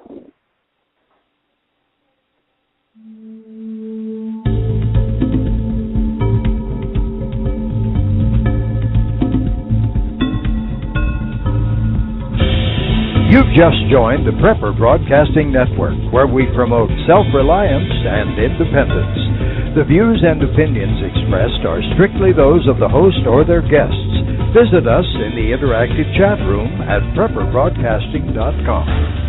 You've just joined the Prepper Broadcasting Network, where we promote self-reliance and independence. The views and opinions expressed are strictly those of the host or their guests. Visit us in the interactive chat room at prepperbroadcasting.com.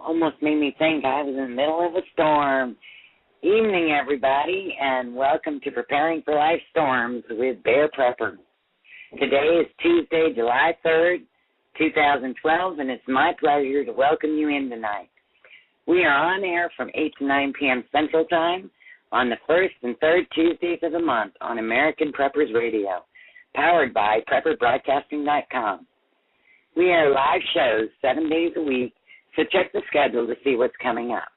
Almost made me think I was in the middle of a storm. Evening, everybody, and welcome to Preparing for Life Storms with BexarPrepper. Today is Tuesday, July 3rd, 2012, and it's my pleasure to welcome you in tonight. We are on air from 8 to 9 p.m. Central Time on the first and third Tuesdays of the month on American Preppers Radio, powered by PrepperBroadcasting.com. We are live shows 7 days a week, so check the schedule to see what's coming up.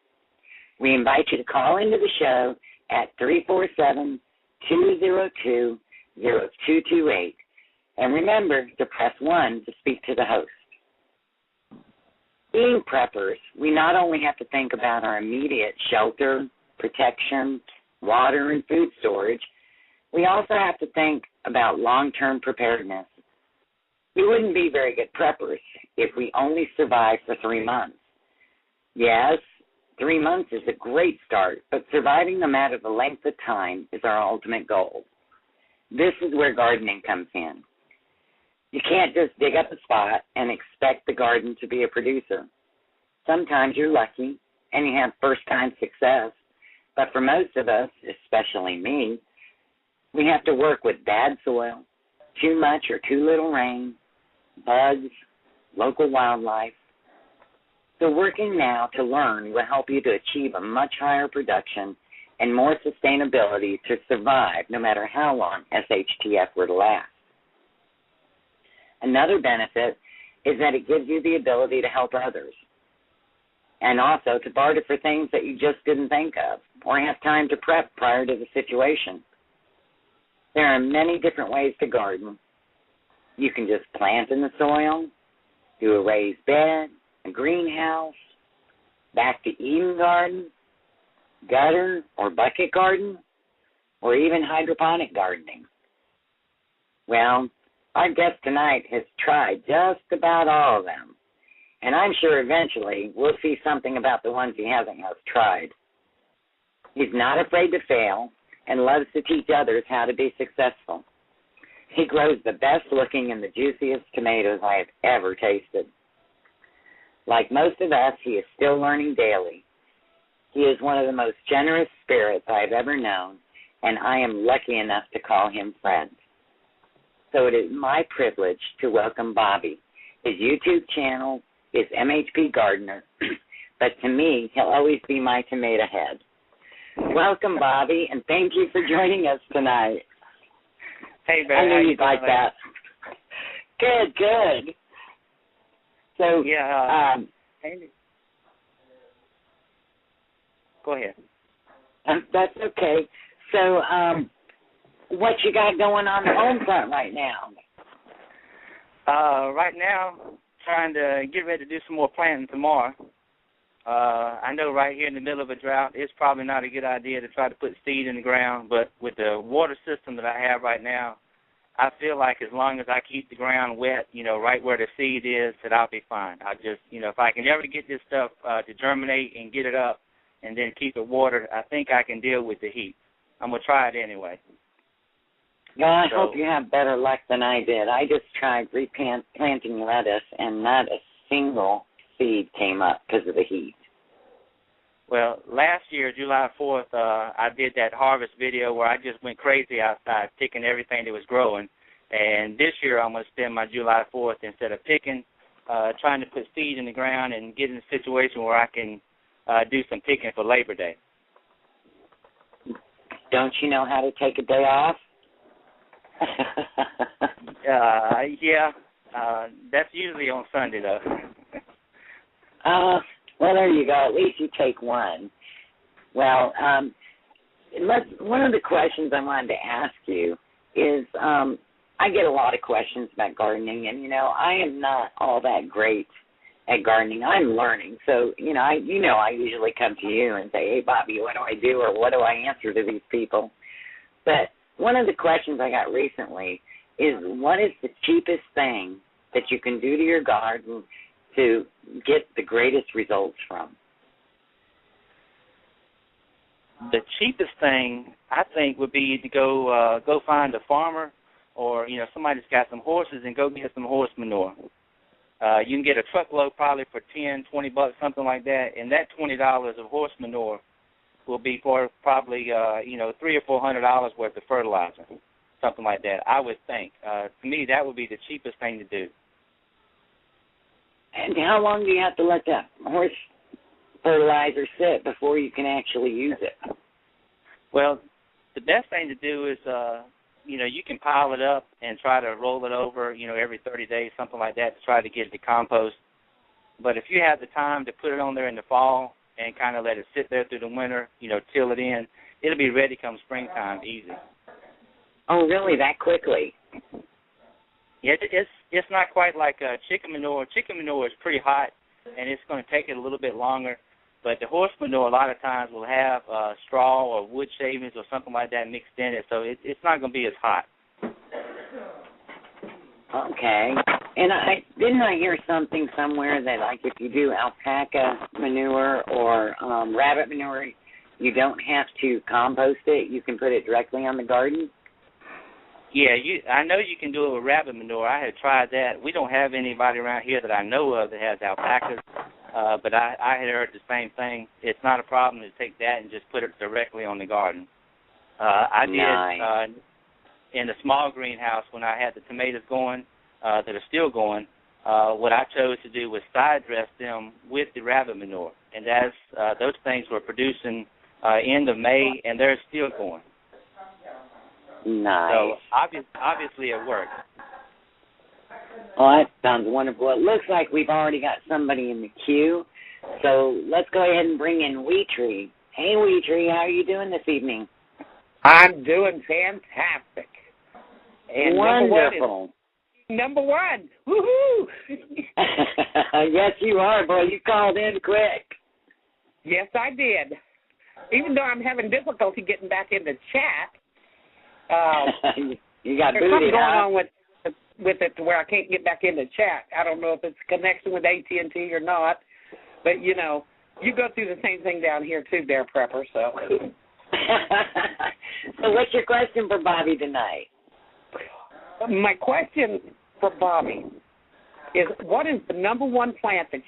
We invite you to call into the show at 347-202-0228. And remember to press 1 to speak to the host. Being preppers, we not only have to think about our immediate shelter, protection, water, and food storage, we also have to think about long-term preparedness. We wouldn't be very good preppers if we only survived for 3 months. Yes, 3 months is a great start, but surviving no matter the length of time is our ultimate goal. This is where gardening comes in. You can't just dig up a spot and expect the garden to be a producer. Sometimes you're lucky and you have first-time success, but for most of us, especially me, we have to work with bad soil, too much or too little rain, bugs, local wildlife. So working now to learn will help you to achieve a much higher production and more sustainability to survive no matter how long SHTF were to last. Another benefit is that it gives you the ability to help others and also to barter for things that you just didn't think of or have time to prep prior to the situation. There are many different ways to garden. You can just plant in the soil, do a raised bed, a greenhouse, back to Eden garden, gutter or bucket garden, or even hydroponic gardening. Well, our guest tonight has tried just about all of them, and I'm sure eventually we'll see something about the ones he hasn't yet tried. He's not afraid to fail and loves to teach others how to be successful. He grows the best looking and the juiciest tomatoes I have ever tasted. Like most of us, he is still learning daily. He is one of the most generous spirits I have ever known, and I am lucky enough to call him friend. So it is my privilege to welcome Bobby. His YouTube channel is MHPGardener, but to me, he'll always be my tomato head. Welcome, Bobby, and thank you for joining us tonight. Hey, Barry. I knew you'd like that. Good. So, yeah. Go ahead. That's okay. So, what you got going on the home front right now? Right now, trying to get ready to do some more planting tomorrow. I know right here in the middle of a drought, it's probably not a good idea to try to put seed in the ground, but with the water system that I have right now, I feel like as long as I keep the ground wet, right where the seed is, that I'll be fine. I just, if I can ever get this stuff to germinate and get it up and then keep it watered, I think I can deal with the heat. I'm going to try it anyway. Well, I hope you have better luck than I did. I just tried replanting lettuce, and not a single seed came up because of the heat. Well, last year, July 4th, I did that harvest video where I just went crazy outside picking everything that was growing. And this year I'm going to spend my July 4th, instead of picking, trying to put seed in the ground and get in a situation where I can do some picking for Labor Day. Don't you know how to take a day off? Yeah. That's usually on Sunday, though. Well, there you go. At least you take one. Well, one of the questions I wanted to ask you is, I get a lot of questions about gardening, and, I am not all that great at gardening. I'm learning. So, I usually come to you and say, hey, Bobby, what do I do, or what do I answer to these people? But one of the questions I got recently is, what is the cheapest thing that you can do to your garden to get the greatest results from? The cheapest thing, I think, would be to go find a farmer or, somebody that's got some horses and go get some horse manure. You can get a truckload probably for $10, $20, something like that, and that $20 of horse manure will be for probably, $300 or $400 worth of fertilizer, something like that, I would think. To me, that would be the cheapest thing to do. And how long do you have to let that horse fertilizer sit before you can actually use it? Well, the best thing to do is, you can pile it up and try to roll it over, every 30 days, something like that, to try to get it to compost. But if you have the time to put it on there in the fall and kind of let it sit there through the winter, till it in, it'll be ready come springtime easy. Oh, really? That quickly? Yeah, it's not quite like chicken manure. Chicken manure is pretty hot, and it's going to take it a little bit longer. But the horse manure a lot of times will have straw or wood shavings or something like that mixed in it, so it's not going to be as hot. Okay. And didn't I hear something somewhere that, like, if you do alpaca manure or rabbit manure, you don't have to compost it? You can put it directly on the garden? Yeah, I know you can do it with rabbit manure. I had tried that. We don't have anybody around here that I know of that has alpacas, but I had heard the same thing. It's not a problem to take that and just put it directly on the garden. I did in the small greenhouse when I had the tomatoes going that are still going. What I chose to do was side dress them with the rabbit manure, and those things were producing end of May, and they're still going. Nice. So obviously it works. Oh, that sounds wonderful. It looks like we've already got somebody in the queue, so let's go ahead and bring in Wheatree. Hey, Wheatree, how are you doing this evening? I'm doing fantastic. And wonderful. Number one. Woohoo! Yes, you are, boy. You called in quick. Yes, I did. Even though I'm having difficulty getting back in the chat. You got there's booty, something going on with it to where I can't get back in the chat. I don't know if it's a connection with AT&T or not, but, you go through the same thing down here, too, there, Prepper, so. So what's your question for Bobby tonight? My question for Bobby is, what is the number one plant that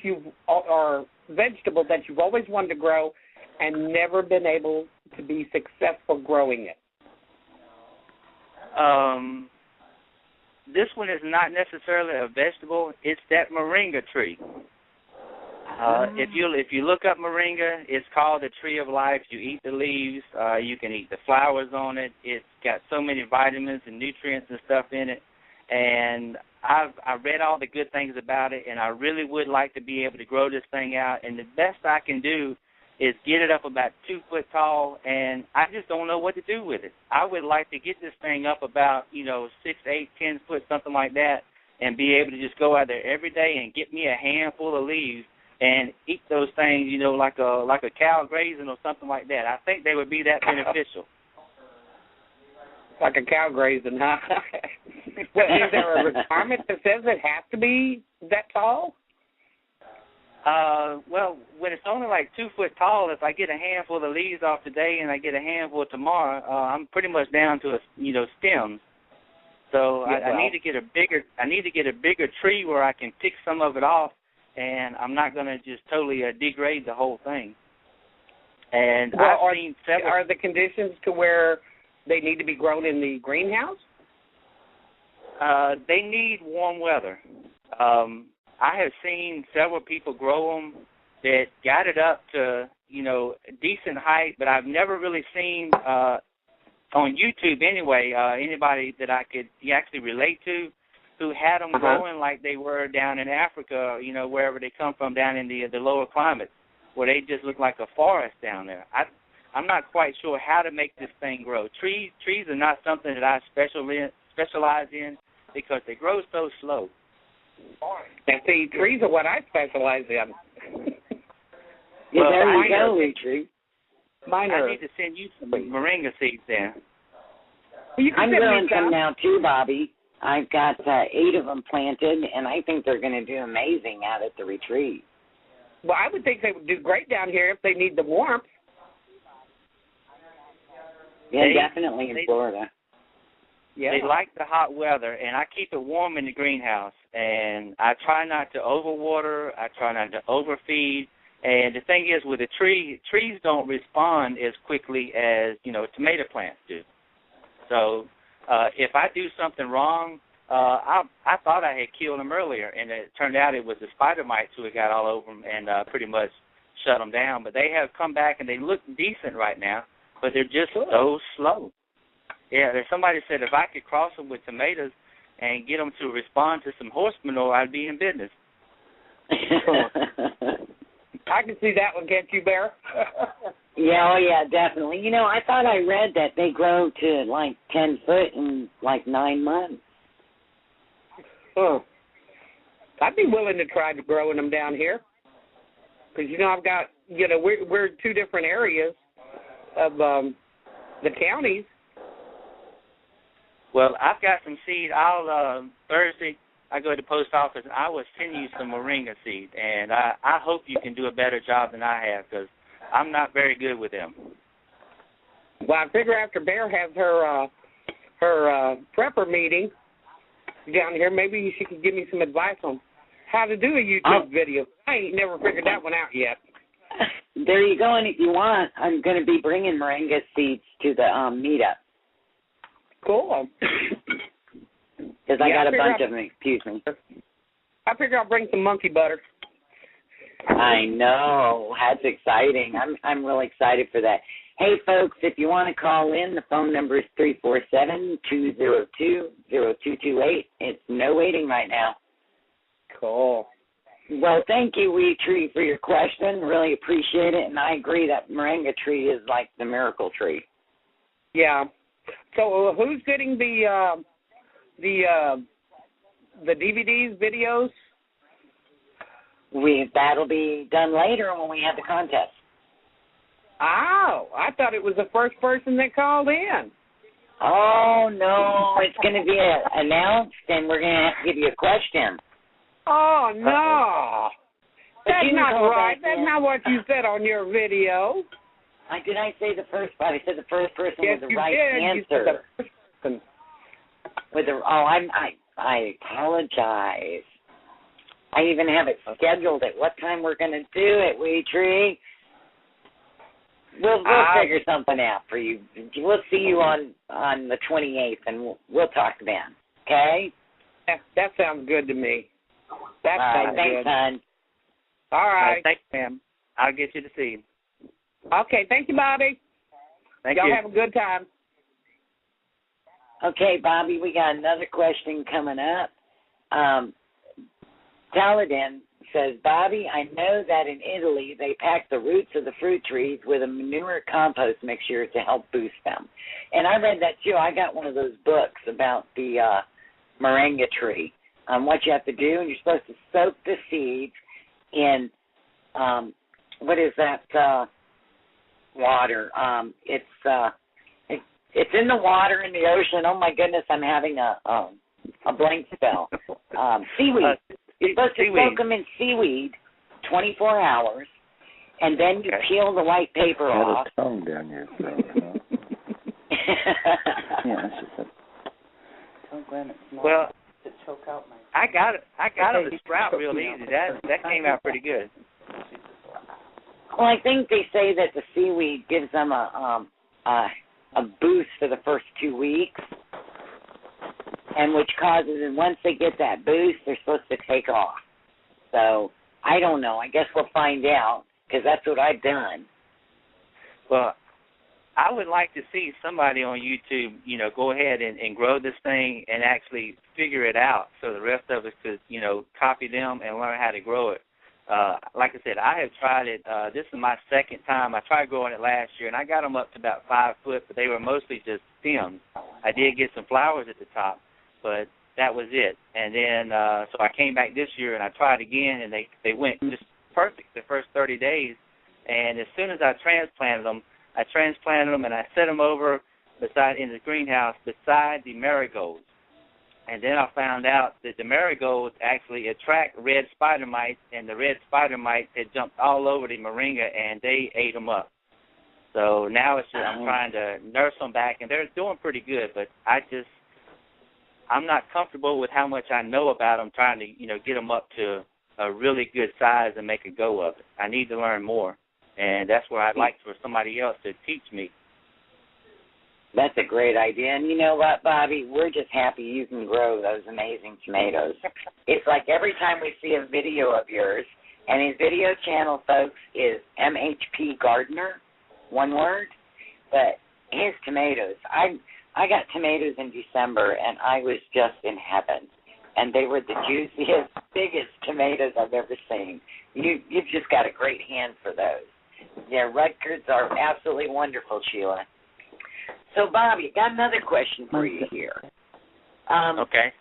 or vegetable that you've always wanted to grow and never been able to be successful growing it? This one is not necessarily a vegetable. It's that moringa tree. If you look up moringa, it's called the tree of life. You eat the leaves. You can eat the flowers on it. It's got so many vitamins and nutrients and stuff in it. And I read all the good things about it, and I really would like to be able to grow this thing out. And the best I can do is get it up about 2 foot tall, and I just don't know what to do with it. I would like to get this thing up about 6, 8, 10 foot, something like that, and be able to just go out there every day and get me a handful of leaves and eat those things, like a cow grazing or something like that. I think they would be that beneficial. Like a cow grazing, huh? Well, is there a requirement that says it has to be that tall? Well, when it's only like 2 foot tall, if I get a handful of leaves off today and I get a handful tomorrow, I'm pretty much down to stems. So yeah, I need to get a bigger tree where I can pick some of it off, and I'm not going to just totally degrade the whole thing. And I've seen several. Are the conditions to where they need to be grown in the greenhouse? They need warm weather. I have seen several people grow them that got it up to, decent height, but I've never really seen on YouTube anyway anybody that I could actually relate to who had them growing like they were down in Africa, wherever they come from, down in the lower climates, where they just look like a forest down there. I'm not quite sure how to make this thing grow. Trees are not something that I specialize in because they grow so slow. And see, trees are what I specialize in. Well, there you go, Tree. I need to send you some moringa seeds then. I'm growing some now too, Bobby. I've got 8 of them planted, and I think they're going to do amazing out at the retreat. Well, I would think they would do great down here if they need the warmth. Yeah, definitely in Florida. Yeah. They like the hot weather, and I keep it warm in the greenhouse. And I try not to overwater. I try not to overfeed. And the thing is, with a tree, trees don't respond as quickly as, tomato plants do. So if I do something wrong, I thought I had killed them earlier, and it turned out it was the spider mites who had got all over them and pretty much shut them down. But they have come back, and they look decent right now, but they're just so slow. Yeah, there's somebody said if I could cross them with tomatoes and get them to respond to some horse manure, I'd be in business. I can see that one, can't you, Bear? Yeah, definitely. I thought I read that they grow to like 10 foot in like 9 months. Oh, I'd be willing to try growing them down here. Because, I've got, we're 2 different areas of the counties. Well, I've got some seed. Thursday, I go to the post office, and I will send you some moringa seed. And I hope you can do a better job than I have, because I'm not very good with them. Well, I figure after Bear has her prepper meeting down here, maybe she could give me some advice on how to do a YouTube video. I ain't never figured that one out yet. There you go, and if you want, I'm going to be bringing moringa seeds to the meetup. Cool. Because I got a bunch of them, excuse me. I figure I'll bring some monkey butter. I know. That's exciting. I'm really excited for that. Hey, folks, if you want to call in, the phone number is 347-202-0228. It's no waiting right now. Cool. Well, thank you, Wee Tree, for your question. Really appreciate it, and I agree that moringa tree is like the miracle tree. Yeah. So who's getting the DVDs, videos? That'll be done later when we have the contest. Oh, I thought it was the first person that called in. Oh, no, it's going to be announced, and we're going to have to give you a question. Oh, no. That's not right. That's not what you said on your video. Did I say the first part? I said the first person yes, with the right answer. You said the first person. I apologize. I even have it scheduled at what time we're going to do it, Wee Tree. We'll figure something out for you. We'll see you on the 28th, and we'll talk then. Okay? That sounds good to me. That sounds thanks, good. hon. All right. Thanks, ma'am. I'll get you the seed. Okay, thank you, Bobby. Thank Y'all you. have a good time. Okay, Bobby, we got another question coming up. Taladin says, Bobby, I know that in Italy they pack the roots of the fruit trees with a manure compost mixture to help boost them. And I read that too. I got one of those books about the moringa tree. What you have to do, and you're supposed to soak the seeds in, what is that water? It's in the water in the ocean. Oh, my goodness, I'm having a blank spell. Seaweed. You're supposed to soak them in seaweed 24 hours, and then you peel the white paper off. Had a tongue down your throat, huh? Yeah, that's just well, I got them to sprout real easy. That came out pretty good. Well, I think they say that the seaweed gives them a boost for the first 2 weeks, and which causes, and once they get that boost, they're supposed to take off. So I don't know. I guess we'll find out, because that's what I've done. Well, I would like to see somebody on YouTube, go ahead and grow this thing and actually figure it out so the rest of us could, copy them and learn how to grow it. Like I said, I have tried it. This is my second time. I tried growing it last year, and I got them up to about 5 foot, but they were mostly just stems. I did get some flowers at the top, but that was it. And then so I came back this year, and I tried again, and they went just perfect the first 30 days. And as soon as I transplanted them and I set them over in the greenhouse beside the marigolds. And then I found out that the marigolds actually attract red spider mites, and the red spider mites had jumped all over the moringa, and they ate them up. So now it's just I'm trying to nurse them back, and they're doing pretty good, but I'm not comfortable with how much I know about them, trying to, get them up to a really good size and make a go of it. I need to learn more, and that's where I'd like for somebody else to teach me. That's a great idea. And you know what, Bobby? We're just happy you can grow those amazing tomatoes. It's like every time we see a video of yours, and his video channel, folks, is MHPGardener, one word, but his tomatoes, I got tomatoes in December, and I was just in heaven. And they were the juiciest, biggest tomatoes I've ever seen. You've just got a great hand for those. Yeah, Rutgers are absolutely wonderful, Sheila. So, Bobby, got another question for you here. Okay.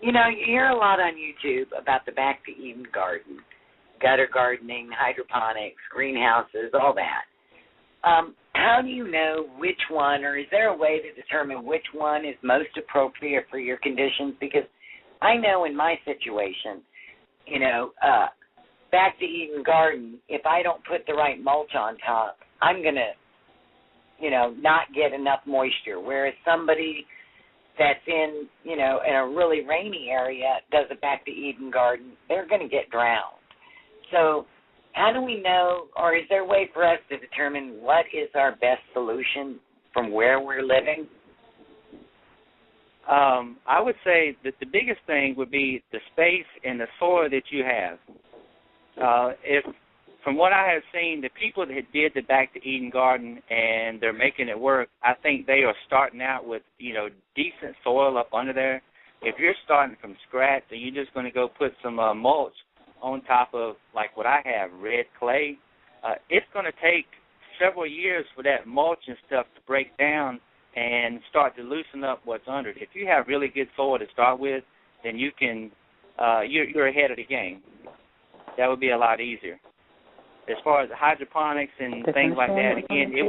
You hear a lot on YouTube about the Back to Eden garden, gutter gardening, hydroponics, greenhouses, all that. How do you know which one, or is there a way to determine which one is most appropriate for your conditions? Because I know in my situation, Back to Eden garden, if I don't put the right mulch on top, I'm going to, not get enough moisture. Whereas somebody that's in, in a really rainy area does a Back to Eden garden, they're going to get drowned. So how do we know, or is there a way for us to determine what is our best solution from where we're living? I would say that the biggest thing would be the space and the soil that you have. From what I have seen, the people that did the Back to Eden garden and they're making it work, I think they are starting out with, decent soil up under there. If you're starting from scratch and you're just going to go put some mulch on top of, like what I have, red clay, it's going to take several years for that mulch and stuff to break down and start to loosen up what's under it. If you have really good soil to start with, then you can, you're ahead of the game. That would be a lot easier. As far as hydroponics and things like that, again, it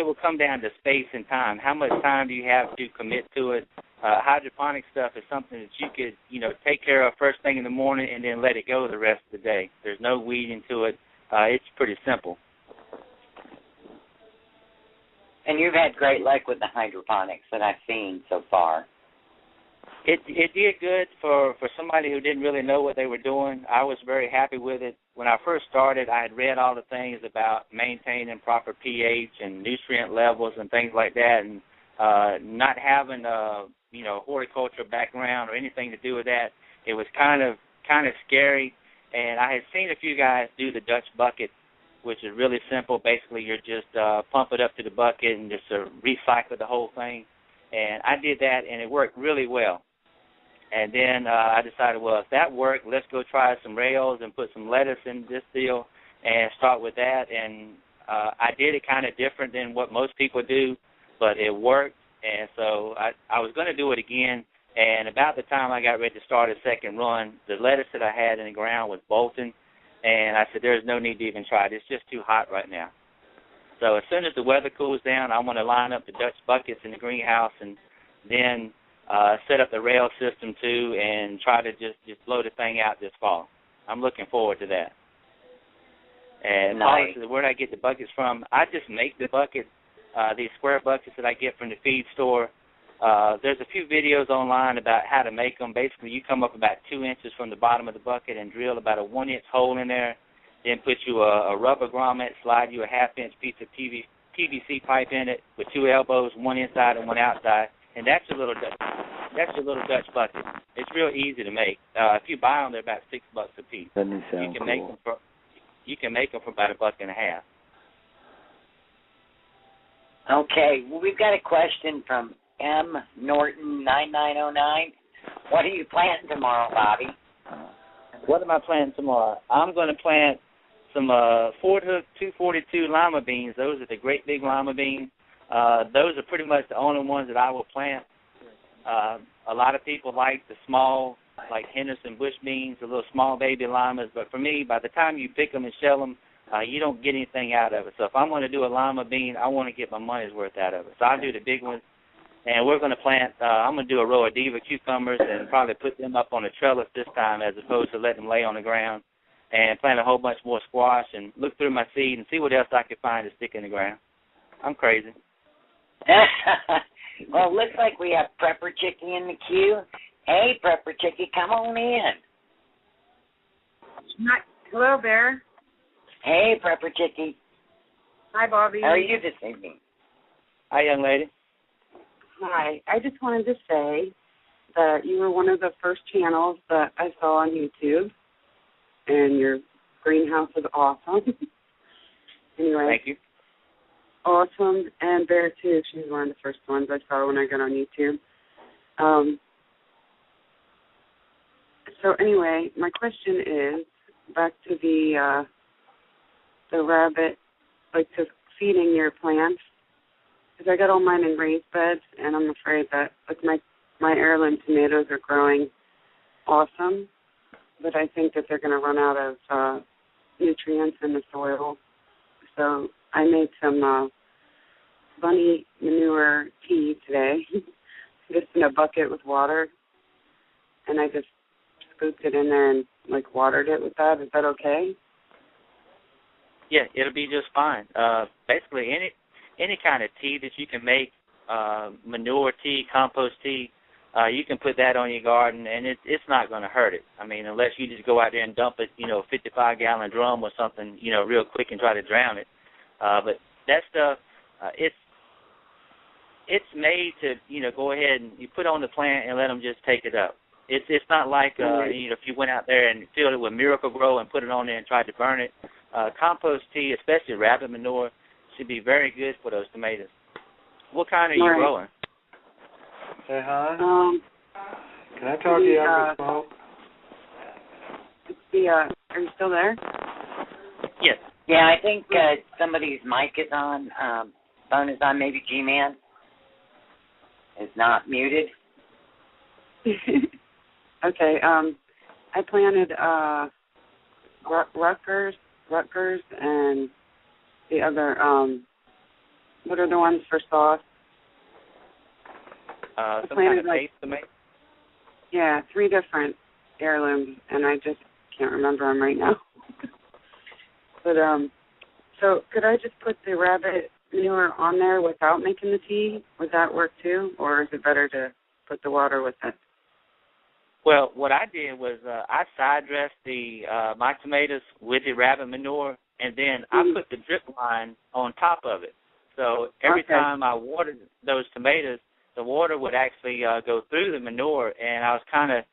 will come down to space and time. How much time do you have to commit to it? Hydroponic stuff is something that you could, take care of first thing in the morning and then let it go the rest of the day. There's no weeding to it. It's pretty simple. And you've had great luck with the hydroponics that I've seen so far. It did good for somebody who didn't really know what they were doing. I was very happy with it. When I first started, I had read all the things about maintaining proper pH and nutrient levels and things like that, and not having a horticulture background or anything to do with that. It was kind of scary, And I had seen a few guys do the Dutch bucket, which is really simple. Basically, you're just pump it up to the bucket and just recycle the whole thing. And I did that, and it worked really well. And then I decided, well, if that worked, let's go try some rails and put some lettuce in this deal and start with that. And I did it kind of different than what most people do, but it worked. And so I was going to do it again. And about the time I got ready to start a second run, the lettuce that I had in the ground was bolting. And I said, there's no need to even try it. It's just too hot right now. So as soon as the weather cools down, I'm going to line up the Dutch buckets in the greenhouse and then set up the rail system too and try to just blow the thing out this fall. I'm looking forward to that. And nice. Where did I get the buckets from? I just make the buckets, these square buckets that I get from the feed store. There's a few videos online about how to make them. Basically, you come up about 2 inches from the bottom of the bucket and drill about a 1-inch hole in there, then put you a rubber grommet, slide you a 1/2-inch piece of PVC pipe in it with 2 elbows, one inside and one outside, and that's your little Dutch bucket. It's real easy to make. If you buy them, they're about $6 a piece. Doesn't sound you can cool. you can make them for about $1.50. Okay, well, we've got a question from M. Norton 9909. What are you planting tomorrow, Bobby? What am I planting tomorrow? I'm going to plant some Ford Hook 242 lima beans. Those are the great big lima beans. Those are pretty much the only ones that I will plant. A lot of people like the small, like Henderson bush beans, the little small baby limas. But for me, by the time you pick them and shell them, you don't get anything out of it. So if I'm going to do a lima bean, I want to get my money's worth out of it. So I'll do the big ones. And we're going to plant, I'm going to do a row of Diva cucumbers and probably put them up on a trellis this time as opposed to letting them lay on the ground, and plant a whole bunch more squash and look through my seed and see what else I can find to stick in the ground. I'm crazy. Well, it looks like we have Prepper Chickie in the queue. Hey, Prepper Chickie, come on in. Hi. Hello, Bear. Hey, Prepper Chickie. Hi, Bobby. How are you this evening? Hi, young lady. Hi. I just wanted to say that you were one of the first channels that I saw on YouTube, and your greenhouse is awesome. Anyway. Thank you. Awesome. And Bear, too. She was one of the first ones I saw when I got on YouTube. So anyway, my question is, back to the rabbit, like to feeding your plants, because I got all mine in raised beds, and I'm afraid that like my heirloom tomatoes are growing awesome, but I think that they're going to run out of nutrients in the soil. So I made some bunny manure tea today, just in a bucket with water, and I just scooped it in there and like watered it with that. Is that okay? Yeah, it'll be just fine. Basically, any kind of tea that you can make, manure tea, compost tea, you can put that on your garden, and it's not going to hurt it. I mean, unless you just go out there and dump it, 55-gallon drum or something, real quick and try to drown it. But that stuff, it's made to, go ahead and you put on the plant and let them just take it up. It's not like, if you went out there and filled it with Miracle Grow and put it on there and tried to burn it. Compost tea, especially rabbit manure, should be very good for those tomatoes. What kind are you growing? Say hi. Can I talk to you after smoke? Are you still there? Yes. Yeah, I think somebody's mic is on. Phone is on. Maybe G-Man is not muted. Okay. I planted Rutgers, and the other. What are the ones for sauce? Some kind of paste tomato? Yeah, 3 different heirlooms, and I just can't remember them right now. But so could I just put the rabbit manure on there without making the tea? Would that work too, or is it better to put the water with it? Well, what I did was I side dressed my tomatoes with the rabbit manure, and then I put the drip line on top of it. So every time I watered those tomatoes, the water would actually go through the manure, and I was kind of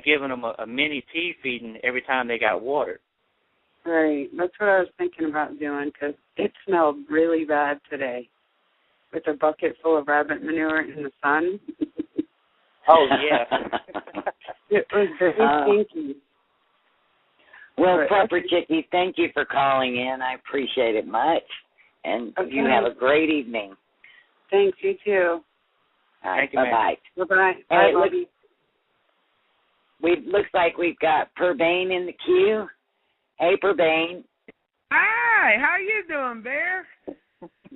giving them a mini tea feeding every time they got watered. Right. That's what I was thinking about doing because it smelled really bad today with a bucket full of rabbit manure in the sun. Oh, yeah. It was very stinky. Well, Prepper Chickie, thank you for calling in. I appreciate it much. And you have a great evening. Thanks, you too. All right, thank you, bye-bye. Bye-bye. Hey, Bye, Bobby. Looks like we've got Purbane in the queue. Hey, Purbane. Hi, how you doing, Bear?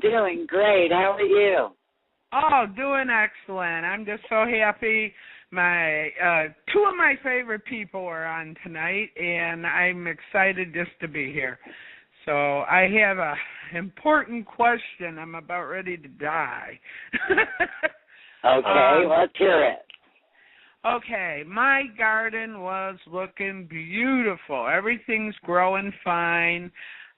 Doing great. How are you? Oh, doing excellent. I'm just so happy. My two of my favorite people are on tonight, and I'm excited just to be here. So I have a important question. I'm about ready to die. Okay, let's hear it. Okay, my garden was looking beautiful. Everything's growing fine.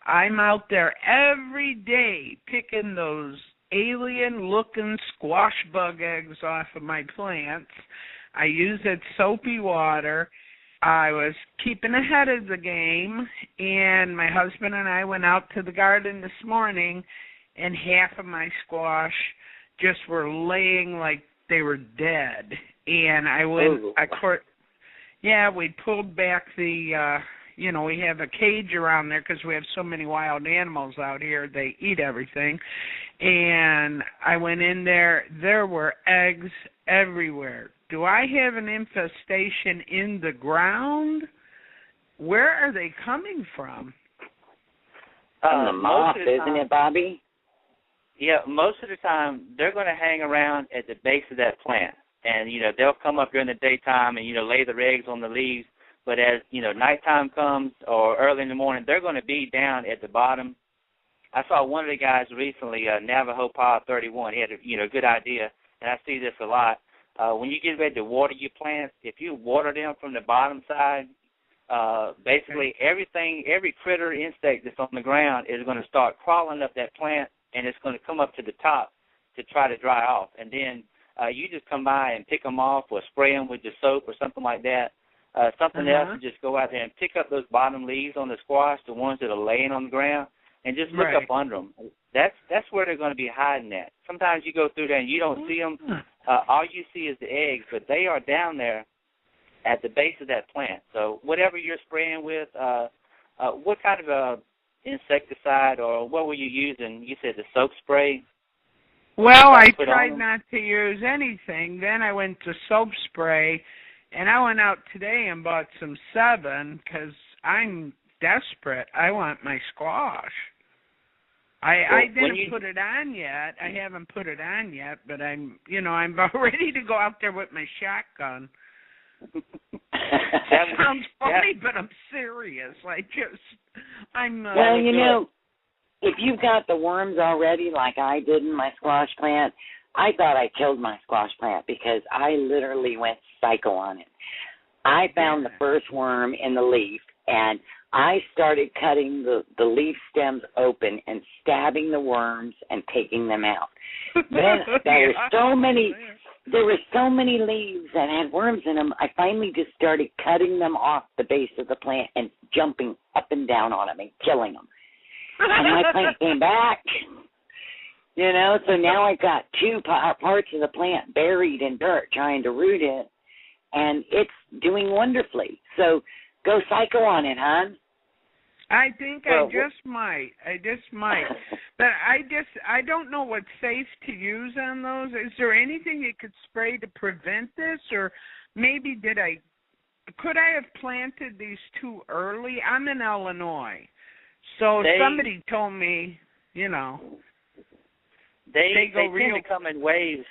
I'm out there every day picking those alien-looking squash bug eggs off of my plants. I use it soapy water. I was keeping ahead of the game, and my husband and I went out to the garden this morning, and half of my squash just were laying like they were dead. And I went, we pulled back the, we have a cage around there because we have so many wild animals out here. They eat everything. And I went in there. There were eggs everywhere. Do I have an infestation in the ground? Where are they coming from? From the moth, isn't it, Bobby? Yeah, most of the time they're going to hang around at the base of that plant. And, they'll come up during the daytime and, lay their eggs on the leaves. But as, nighttime comes or early in the morning, they're going to be down at the bottom. I saw one of the guys recently, Navajo Power 31. He had a good idea, and I see this a lot. When you get ready to water your plants, if you water them from the bottom side, basically every critter, insect that's on the ground is going to start crawling up that plant, and it's going to come up to the top to try to dry off. And then you just come by and pick them off or spray them with the soap or something like that. Something else, and just go out there and pick up those bottom leaves on the squash, the ones that are laying on the ground, and just look up under them. That's where they're going to be hiding at. Sometimes you go through there and you don't see them. All you see is the eggs, but they are down there at the base of that plant. So whatever you're spraying with, what kind of insecticide or what were you using? You said the soap spray? Well, I tried not to use anything. Then I went to soap spray, and I went out today and bought some 7 because I'm desperate. I want my squash. I didn't put it on yet. I haven't put it on yet, but I'm about ready to go out there with my shotgun. That sounds funny, but I'm serious. If you've got the worms already, like I did in my squash plant, I thought I killed my squash plant because I literally went psycho on it. I found the first worm in the leaf, and I started cutting the leaf stems open and stabbing the worms and taking them out. Then there were so many leaves that had worms in them, I finally just started cutting them off the base of the plant and jumping up and down on them and killing them. And my plant came back, so now I've got 2 parts of the plant buried in dirt trying to root it, and it's doing wonderfully. So go psycho on it, hon. I think I just might. But I don't know what's safe to use on those. Is there anything you could spray to prevent this? Or maybe could I have planted these too early? I'm in Illinois. So somebody told me, They tend to come in waves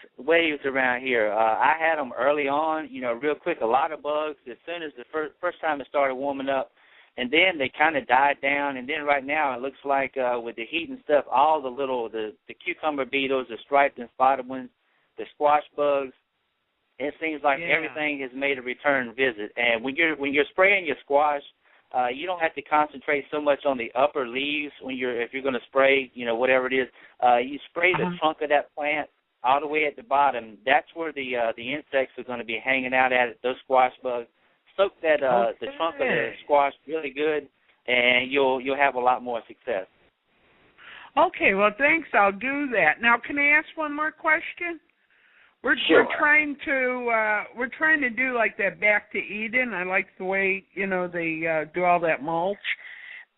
around here. I had them early on, real quick, a lot of bugs as soon as the first time it started warming up. And then they kind of died down. And then right now it looks like with the heat and stuff, all the cucumber beetles, the striped and spotted ones, the squash bugs, it seems like everything has made a return visit. And when you're spraying your squash, you don't have to concentrate so much on the upper leaves if you're going to spray, whatever it is. You spray the trunk of that plant all the way at the bottom. That's where the insects are going to be hanging out at it, those squash bugs. soak that the trunk of the squash really good, and you'll have a lot more success. Okay, well, thanks. I'll do that. Now, can I ask one more question? Sure. We're trying to do like that Back to Eden. I like the way they do all that mulch.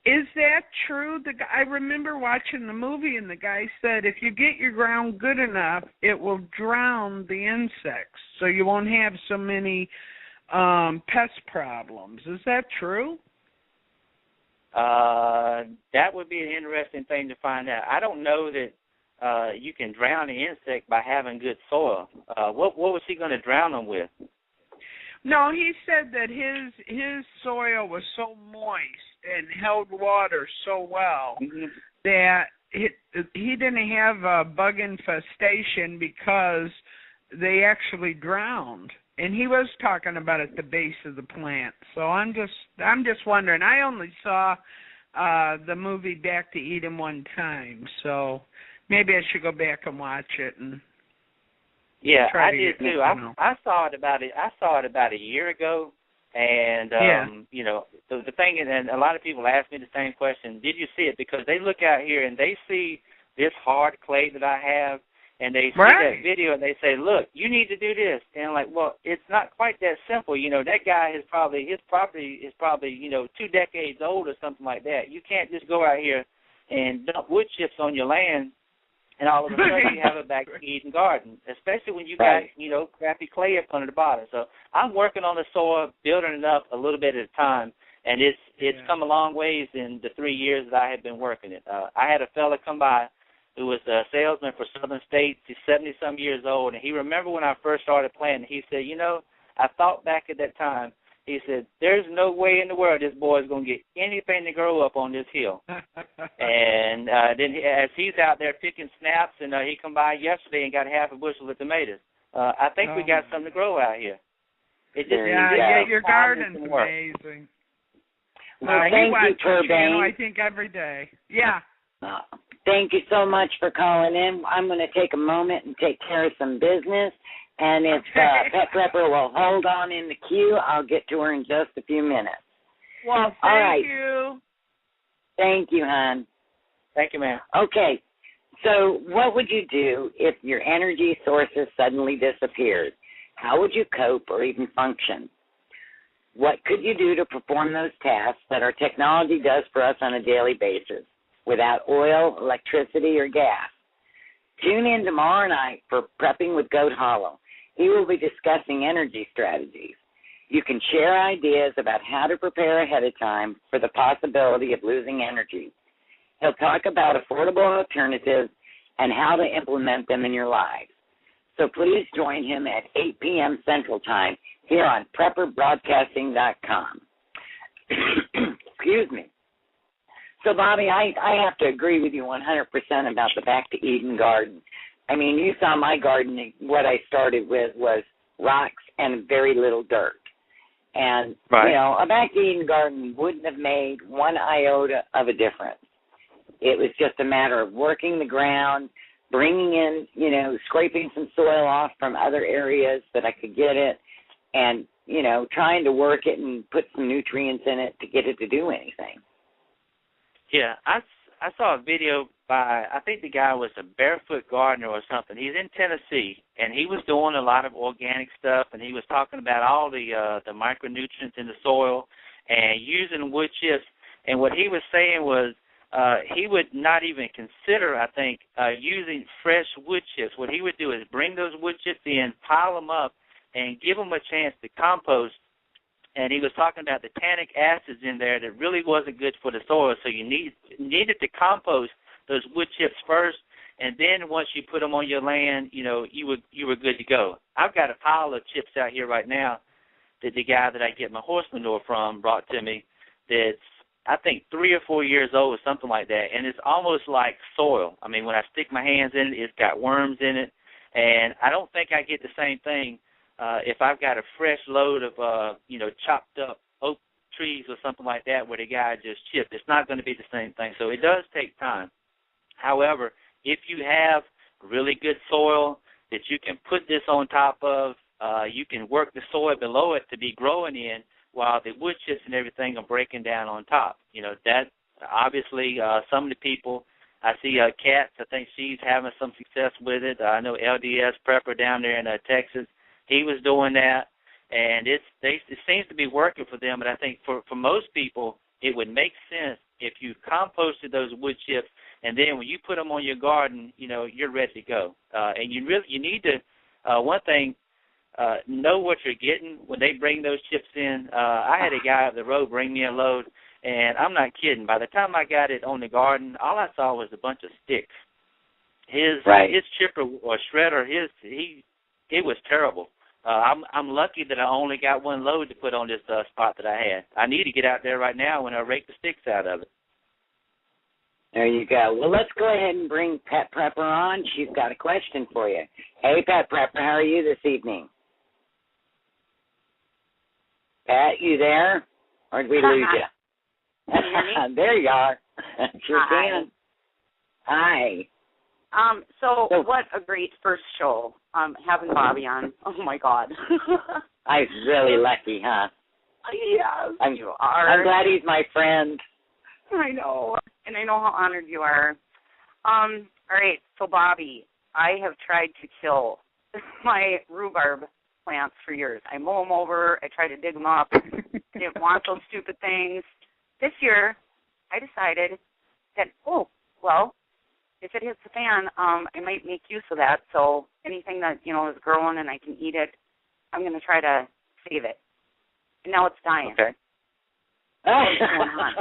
Is that true? I remember watching the movie, and the guy said if you get your ground good enough, it will drown the insects, so you won't have so many pest problems. Is that true? That would be an interesting thing to find out. I don't know that you can drown the insect by having good soil. What was he going to drown them with? No, he said that his soil was so moist and held water so well that he didn't have a bug infestation because they actually drowned. And he was talking about at the base of the plant. So I'm just wondering. I only saw the movie Back to Eden one time, so maybe I should go back and watch it. And I did too. I saw it about a year ago, and the thing is, and a lot of people ask me the same question: did you see it? Because they look out here and they see this hard clay that I have. And they see that video and they say, look, you need to do this. And I'm like, well, it's not quite that simple. That guy his property is probably 2 decades old or something like that. You can't just go out here and dump wood chips on your land and all of a sudden you have a Back to Eden garden, especially when you got, crappy clay up under the bottom. So I'm working on the soil, building it up a little bit at a time. And it's come a long ways in the 3 years that I have been working it. I had a fella come by who was a salesman for Southern States. He's 70-some years old, and he remembered when I first started planting. He said, I thought back at that time, he said, there's no way in the world this boy is going to get anything to grow up on this hill. And then as he's out there picking snaps, and he come by yesterday and got half a bushel of tomatoes. I think we got something to grow out here. It just your garden's amazing. Well, thank you, Turbane. I think every day. Yeah. Thank you so much for calling in. I'm going to take a moment and take care of some business. And if Pet Prepper will hold on in the queue, I'll get to her in just a few minutes. Well, thank you. Thank you, hon. Thank you, ma'am. Okay, so what would you do if your energy sources suddenly disappeared? How would you cope or even function? What could you do to perform those tasks that our technology does for us on a daily basis without oil, electricity, or gas? Tune in tomorrow night for Prepping with Goat Hollow. He will be discussing energy strategies. You can share ideas about how to prepare ahead of time for the possibility of losing energy. He'll talk about affordable alternatives and how to implement them in your lives. So please join him at 8 p.m. Central Time here on PrepperBroadcasting.com. Excuse me. So, Bobby, I have to agree with you 100% about the Back to Eden garden. I mean, you saw my garden. What I started with was rocks and very little dirt. And, a Back to Eden garden wouldn't have made one iota of a difference. It was just a matter of working the ground, bringing in, scraping some soil off from other areas that I could get it, and, trying to work it and put some nutrients in it to get it to do anything. Yeah, I saw a video by, I think the guy was a Barefoot Gardener or something. He's in Tennessee, and he was doing a lot of organic stuff, and he was talking about all the micronutrients in the soil and using wood chips. And what he was saying was he would not even consider, I think, using fresh wood chips. What he would do is bring those wood chips in, pile them up, and give them a chance to compost. And he was talking about the tannic acids in there that really wasn't good for the soil. So you needed to compost those wood chips first, and then once you put them on your land, you were good to go. I've got a pile of chips out here right now that the guy that I get my horse manure from brought to me that's, I think, 3 or 4 years old or something like that, and it's almost like soil. I mean, when I stick my hands in it, it's got worms in it, and I don't think I get the same thing if I've got a fresh load of, chopped up oak trees or something like that where the guy just chipped. It's not going to be the same thing. So it does take time. However, if you have really good soil that you can put this on top of, you can work the soil below it to be growing in while the wood chips and everything are breaking down on top. You know, that obviously some of the people, I see Kat, I think she's having some success with it. I know LDS Prepper down there in Texas, he was doing that, and it seems to be working for them. But I think for most people, it would make sense if you composted those wood chips, and then when you put them on your garden, you know, you're ready to go. And you need to, one thing, know what you're getting when they bring those chips in. I had a guy up the road bring me a load, and I'm not kidding. By the time I got it on the garden, all I saw was a bunch of sticks. His chipper or shredder, it was terrible. I'm lucky that I only got one load to put on this spot that I had. I need to get out there right now and rake the sticks out of it. There you go. Well, let's go ahead and bring Pet Prepper on. She's got a question for you. Hey, Pet Prepper, how are you this evening? Pat, you there? Or did we lose you? Can you hear me? There you are. Sure Hi. can. Hi. So what a great first show. Having Bobby on. Oh, my God. I'm really lucky, huh? Yes, you are. I'm glad he's my friend. I know. And I know how honored you are. All right, so Bobby, I have tried to kill my rhubarb plants for years. I mow them over. I try to dig them up. They want those stupid things. This year, I decided that, if it hits the fan, I might make use of that. So anything that, you know, is growing and I can eat it, I'm going to try to save it. And now it's dying. Okay. What's going on?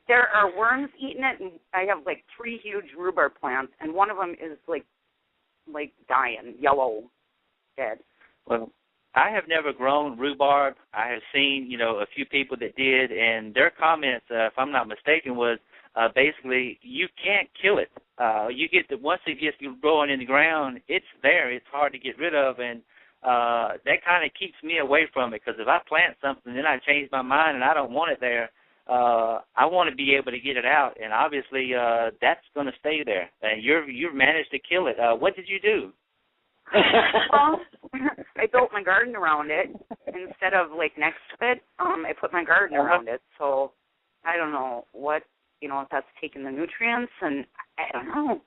There are worms eating it, and I have like 3 huge rhubarb plants, and one of them is like dying, yellow, dead. Well, I have never grown rhubarb. I have seen, you know, a few people that did, and their comments, if I'm not mistaken, was basically you can't kill it. Once it gets growing in the ground, it's there. It's hard to get rid of, and that kind of keeps me away from it, because if I plant something, then I change my mind and I don't want it there, I want to be able to get it out, and obviously that's going to stay there. And you've managed to kill it. What did you do? Well, I built my garden around it instead of like next to it. I put my garden around it, so I don't know what, you know, if that's taking the nutrients, and I don't know.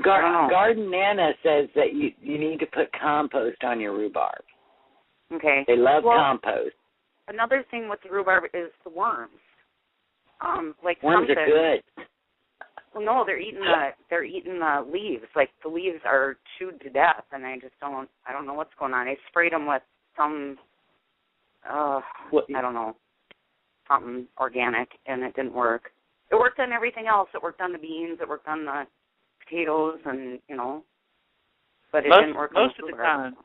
Garden Nana says that you need to put compost on your rhubarb. Okay. They love compost. Another thing with the rhubarb is the worms. Worms are good. Well, no, they're eating the leaves. Like the leaves are chewed to death, and I don't know what's going on. I sprayed them with some, I don't know, something organic, and it didn't work. It worked on everything else. It worked on the beans. It worked on the potatoes, and you know, but it didn't work on the rhubarb.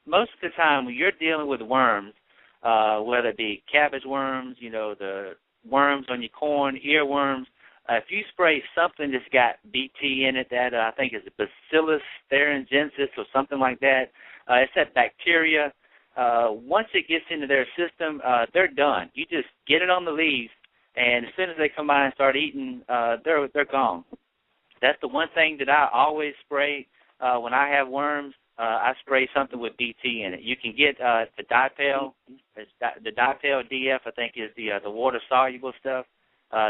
Most of the time, when you're dealing with worms, whether it be cabbage worms, you know, the worms on your corn, earworms, if you spray something that's got BT in it, that I think is Bacillus thuringiensis or something like that, it's that bacteria. Once it gets into their system, they're done. You just get it on the leaves, and as soon as they come by and start eating, they're gone. That's the one thing that I always spray when I have worms. I spray something with BT in it. You can get the Dipel. The Dipel DF, I think, is the water-soluble stuff.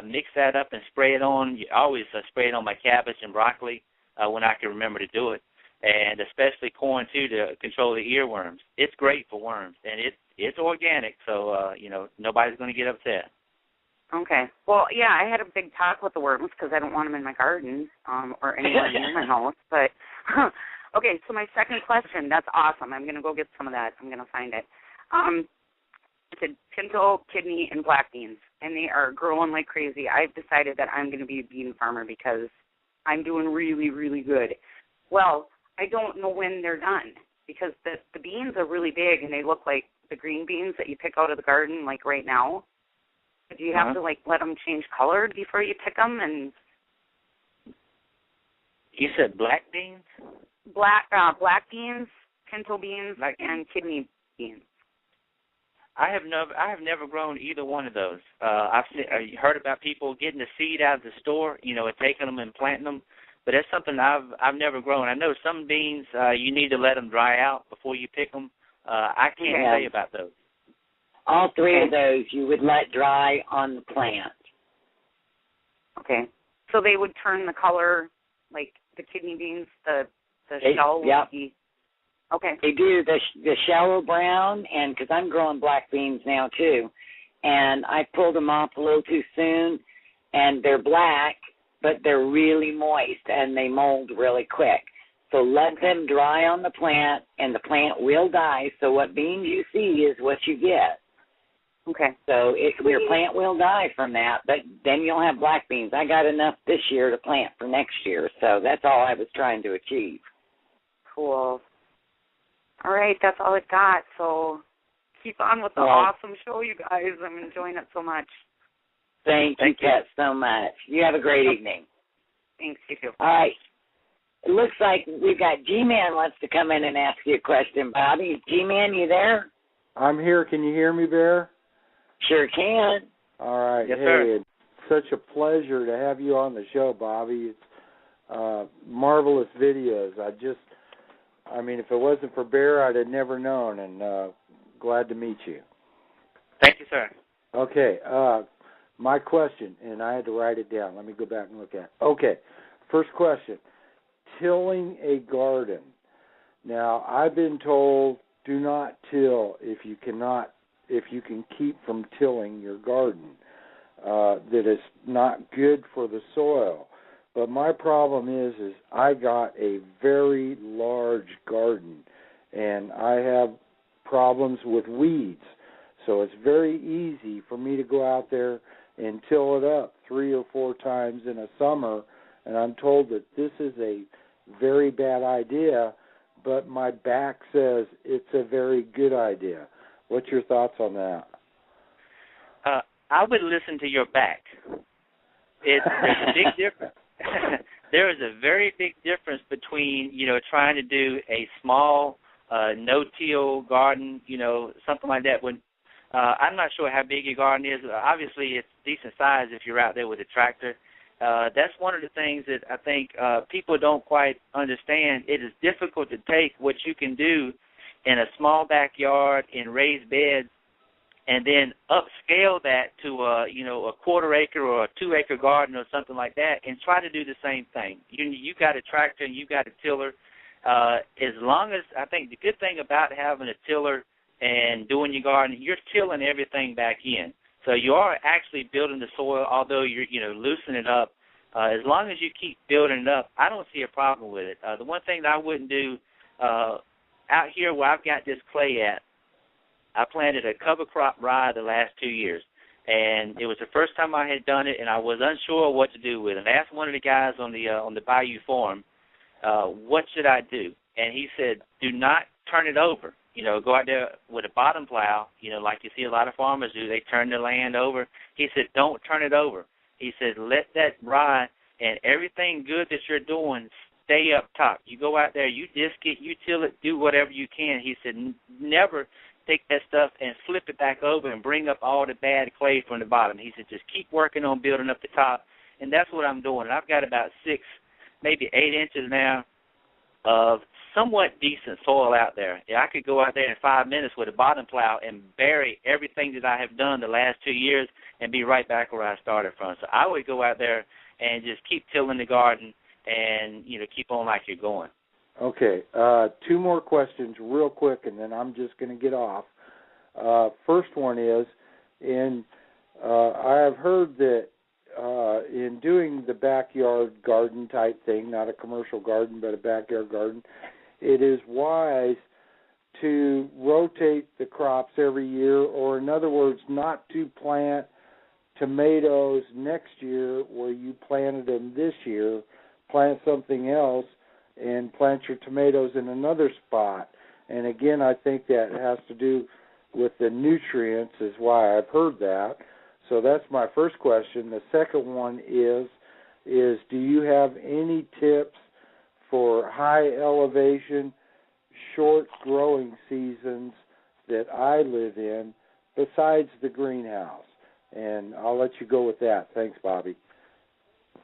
Mix that up and spray it on. You always spray it on my cabbage and broccoli when I can remember to do it, and especially corn, too, to control the earworms. It's great for worms, and it's organic, so, you know, nobody's going to get upset. Okay. Well, yeah, I had a big talk with the worms because I don't want them in my garden or anywhere near my house, but... Okay, so my second question, that's awesome. I'm going to go get some of that. I'm going to find it. It's a pinto, kidney, and black beans, and they are growing like crazy. I've decided that I'm going to be a bean farmer because I'm doing really, really good. Well, I don't know when they're done because the beans are really big, and they look like the green beans that you pick out of the garden, like right now. Do you have to, like, let them change color before you pick them? And you said black beans? Black beans, pinto beans, and kidney beans. I have never grown either one of those. I've heard about people getting the seed out of the store, you know, and taking them and planting them, but that's something I've never grown. I know some beans you need to let them dry out before you pick them. I can't tell you about those. All three of those you would let dry on the plant. Okay. So they would turn the color, like the kidney beans, the shell would be... Okay. They do. The shallow brown, and because I'm growing black beans now too, and I pulled them off a little too soon, and they're black, but they're really moist, and they mold really quick. So let them dry on the plant, and the plant will die. So what beans you see is what you get. Okay. So your plant will die from that, but then you'll have black beans. I got enough this year to plant for next year, so that's all I was trying to achieve. Cool. All right, that's all I've got. So keep on with the awesome show, you guys. I'm enjoying it so much. Thank you, Kat, so much. You have a great evening. Thanks, you too. All right. It looks like we've got G-Man wants to come in and ask you a question, Bobby. G-Man, you there? I'm here. Can you hear me, Bear? Sure can. All right. Yes, hey, sir. It's such a pleasure to have you on the show, Bobby. It's marvelous videos. If it wasn't for Bear, I'd have never known, and glad to meet you. Thank you, sir. Okay. My question, and I had to write it down. Let me go back and look at it. Okay. First question. Tilling a garden. Now, I've been told do not till if you can keep from tilling your garden. That it's not good for the soil. But my problem is I got a very large garden, and I have problems with weeds. So it's very easy for me to go out there and till it up 3 or 4 times in a summer, and I'm told that this is a very bad idea, but my back says it's a very good idea. What's your thoughts on that? I would listen to your back. There's a big difference. There is a very big difference between, trying to do a small no-till garden, something like that. When I'm not sure how big your garden is. Obviously, it's decent size if you're out there with a tractor. That's one of the things that I think people don't quite understand. It is difficult to take what you can do in a small backyard in raised beds and then upscale that to a quarter acre or a 2 acre garden or something like that and try to do the same thing. You got a tractor and you got a tiller. As long as, I think the good thing about having a tiller and doing your garden, you're tilling everything back in. So you are actually building the soil, although you're loosening it up. As long as you keep building it up, I don't see a problem with it. The one thing that I wouldn't do out here where I've got this clay at, I planted a cover crop rye the last 2 years, and it was the first time I had done it, and I was unsure what to do with it. And I asked one of the guys on the Bayou Farm, what should I do? And he said, do not turn it over. Go out there with a bottom plow, like you see a lot of farmers do. They turn their land over. He said, don't turn it over. He said, let that rye and everything good that you're doing stay up top. You go out there, you disc it, you till it, do whatever you can. He said, never take that stuff and flip it back over and bring up all the bad clay from the bottom. He said, just keep working on building up the top. And that's what I'm doing. I've got about 6, maybe 8 inches now of somewhat decent soil out there. Yeah, I could go out there in 5 minutes with a bottom plow and bury everything that I have done the last 2 years and be right back where I started from. So I would go out there and just keep tilling the garden and, keep on like you're going. Okay, 2 more questions real quick, and then I'm just going to get off. First one is, I have heard that in doing the backyard garden type thing, not a commercial garden, but a backyard garden, it is wise to rotate the crops every year, or in other words, not to plant tomatoes next year where you planted them this year, plant something else and plant your tomatoes in another spot. And again, I think that has to do with the nutrients is why I've heard that. So that's my first question. The second one is do you have any tips for high elevation, short growing seasons that I live in besides the greenhouse? And I'll let you go with that. Thanks, Bobby.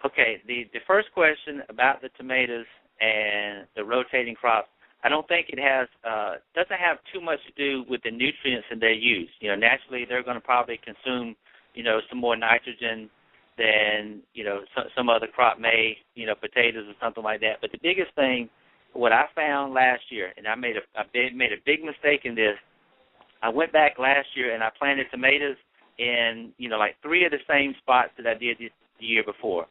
Okay, the first question about the tomatoes and the rotating crops, I don't think it has doesn't have too much to do with the nutrients that they use. Naturally they're going to probably consume, some more nitrogen than, some other crop may, potatoes or something like that. But the biggest thing, what I found last year, and I made a big mistake in this. I went back last year and I planted tomatoes in, like 3 of the same spots that I did the year before.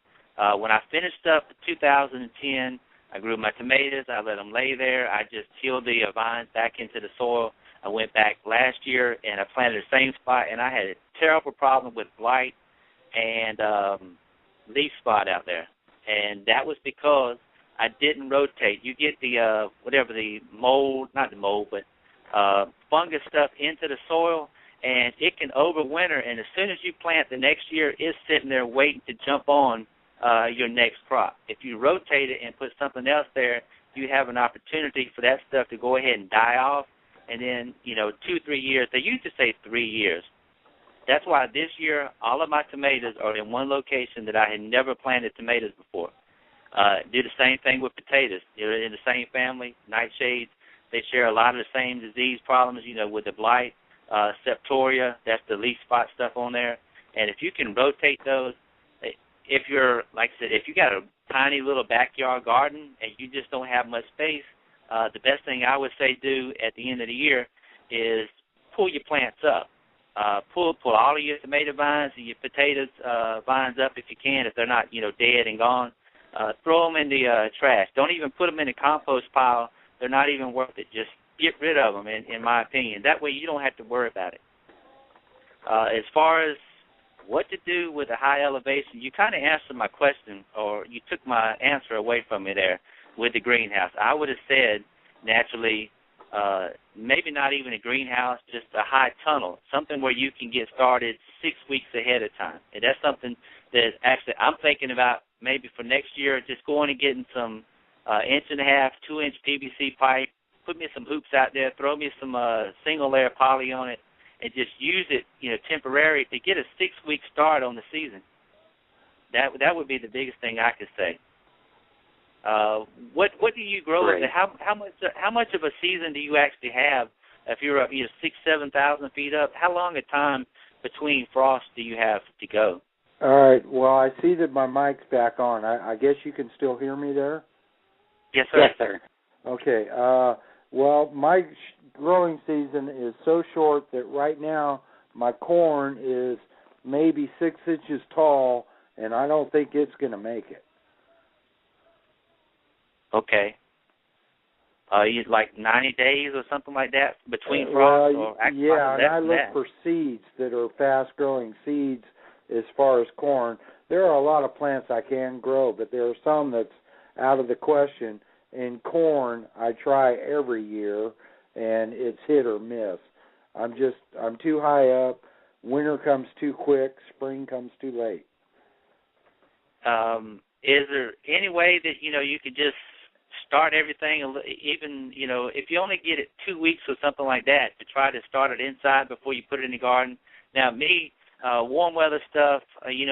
When I finished up 2010, I grew my tomatoes. I let them lay there. I just tilled the vines back into the soil. I went back last year and I planted the same spot, and I had a terrible problem with blight and leaf spot out there. And that was because I didn't rotate. You get the fungus stuff into the soil, and it can overwinter. And as soon as you plant the next year, it's sitting there waiting to jump on your next crop. If you rotate it and put something else there, you have an opportunity for that stuff to go ahead and die off. And then, 2-3 years, they used to say 3 years. That's why this year all of my tomatoes are in one location that I had never planted tomatoes before. Do the same thing with potatoes. They're in the same family, nightshades. They share a lot of the same disease problems, with the blight, septoria, that's the leaf spot stuff on there. And if you can rotate those, if you're, like I said, if you got a tiny little backyard garden and you just don't have much space, the best thing I would say do at the end of the year is pull your plants up. Pull all of your tomato vines and your potatoes vines up if you can, if they're not, dead and gone. Throw them in the trash. Don't even put them in the compost pile. They're not even worth it. Just get rid of them, in my opinion. That way you don't have to worry about it. As far as what to do with a high elevation, you kind of answered my question, or you took my answer away from me there with the greenhouse. I would have said, naturally, maybe not even a greenhouse, just a high tunnel, something where you can get started 6 weeks ahead of time. And that's something that actually I'm thinking about maybe for next year, just going and getting some 1.5-2 2-inch PVC pipe, put me some hoops out there, throw me some single-layer poly on it, and just use it, temporary to get a 6-week start on the season. That would be the biggest thing I could say. What do you grow? Right. How much of a season do you actually have if you're up 6,000-7,000 feet up? How long a time between frosts do you have to go? All right. Well, I see that my mic's back on. I guess you can still hear me there? Yes, sir. Yes, sir. Okay. Well, my growing season is so short that right now my corn is maybe 6 inches tall, and I don't think it's going to make it. Okay. You like 90 days or something like that between frosts? Yeah, and I look for seeds that are fast-growing seeds as far as corn. There are a lot of plants I can grow, but there are some that's out of the question. In corn, I try every year, and it's hit or miss. I'm too high up. Winter comes too quick. Spring comes too late. Is there any way that, you could just start everything, even, if you only get it 2 weeks or something like that, to try to start it inside before you put it in the garden? Now, me, warm weather stuff,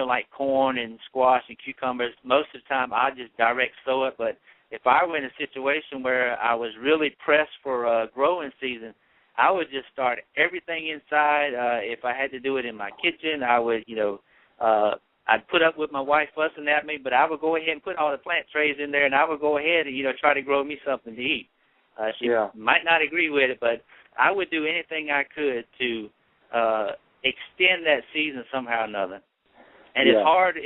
like corn and squash and cucumbers, most of the time I just direct sow it. But if I were in a situation where I was really pressed for a growing season, I would just start everything inside. If I had to do it in my kitchen, I would, I'd put up with my wife fussing at me, but I would go ahead and put all the plant trays in there, and I would go ahead and, try to grow me something to eat. She might not agree with it, but I would do anything I could to extend that season somehow or another. And it's hard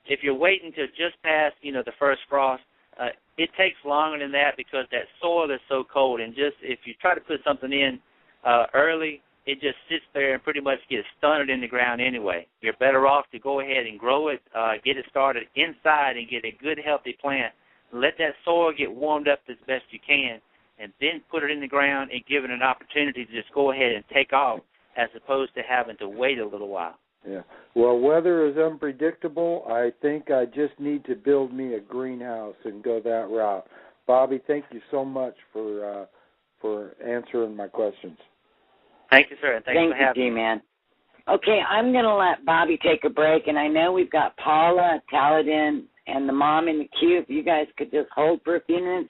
if you're waiting to just past, the first frost. It takes longer than that because that soil is so cold. And just if you try to put something in early, it just sits there and pretty much gets stunted in the ground anyway. You're better off to go ahead and grow it, get it started inside and get a good, healthy plant. Let that soil get warmed up as best you can, and then put it in the ground and give it an opportunity to just go ahead and take off as opposed to having to wait a little while. Yeah. Well, weather is unpredictable. I think I just need to build me a greenhouse and go that route. Bobby, thank you so much for answering my questions. Thank you, sir, and thanks for having me. G-Man. Okay, I'm going to let Bobby take a break, and I know we've got Paula, Taladin, and the mom in the queue. If you guys could just hold for a few minutes,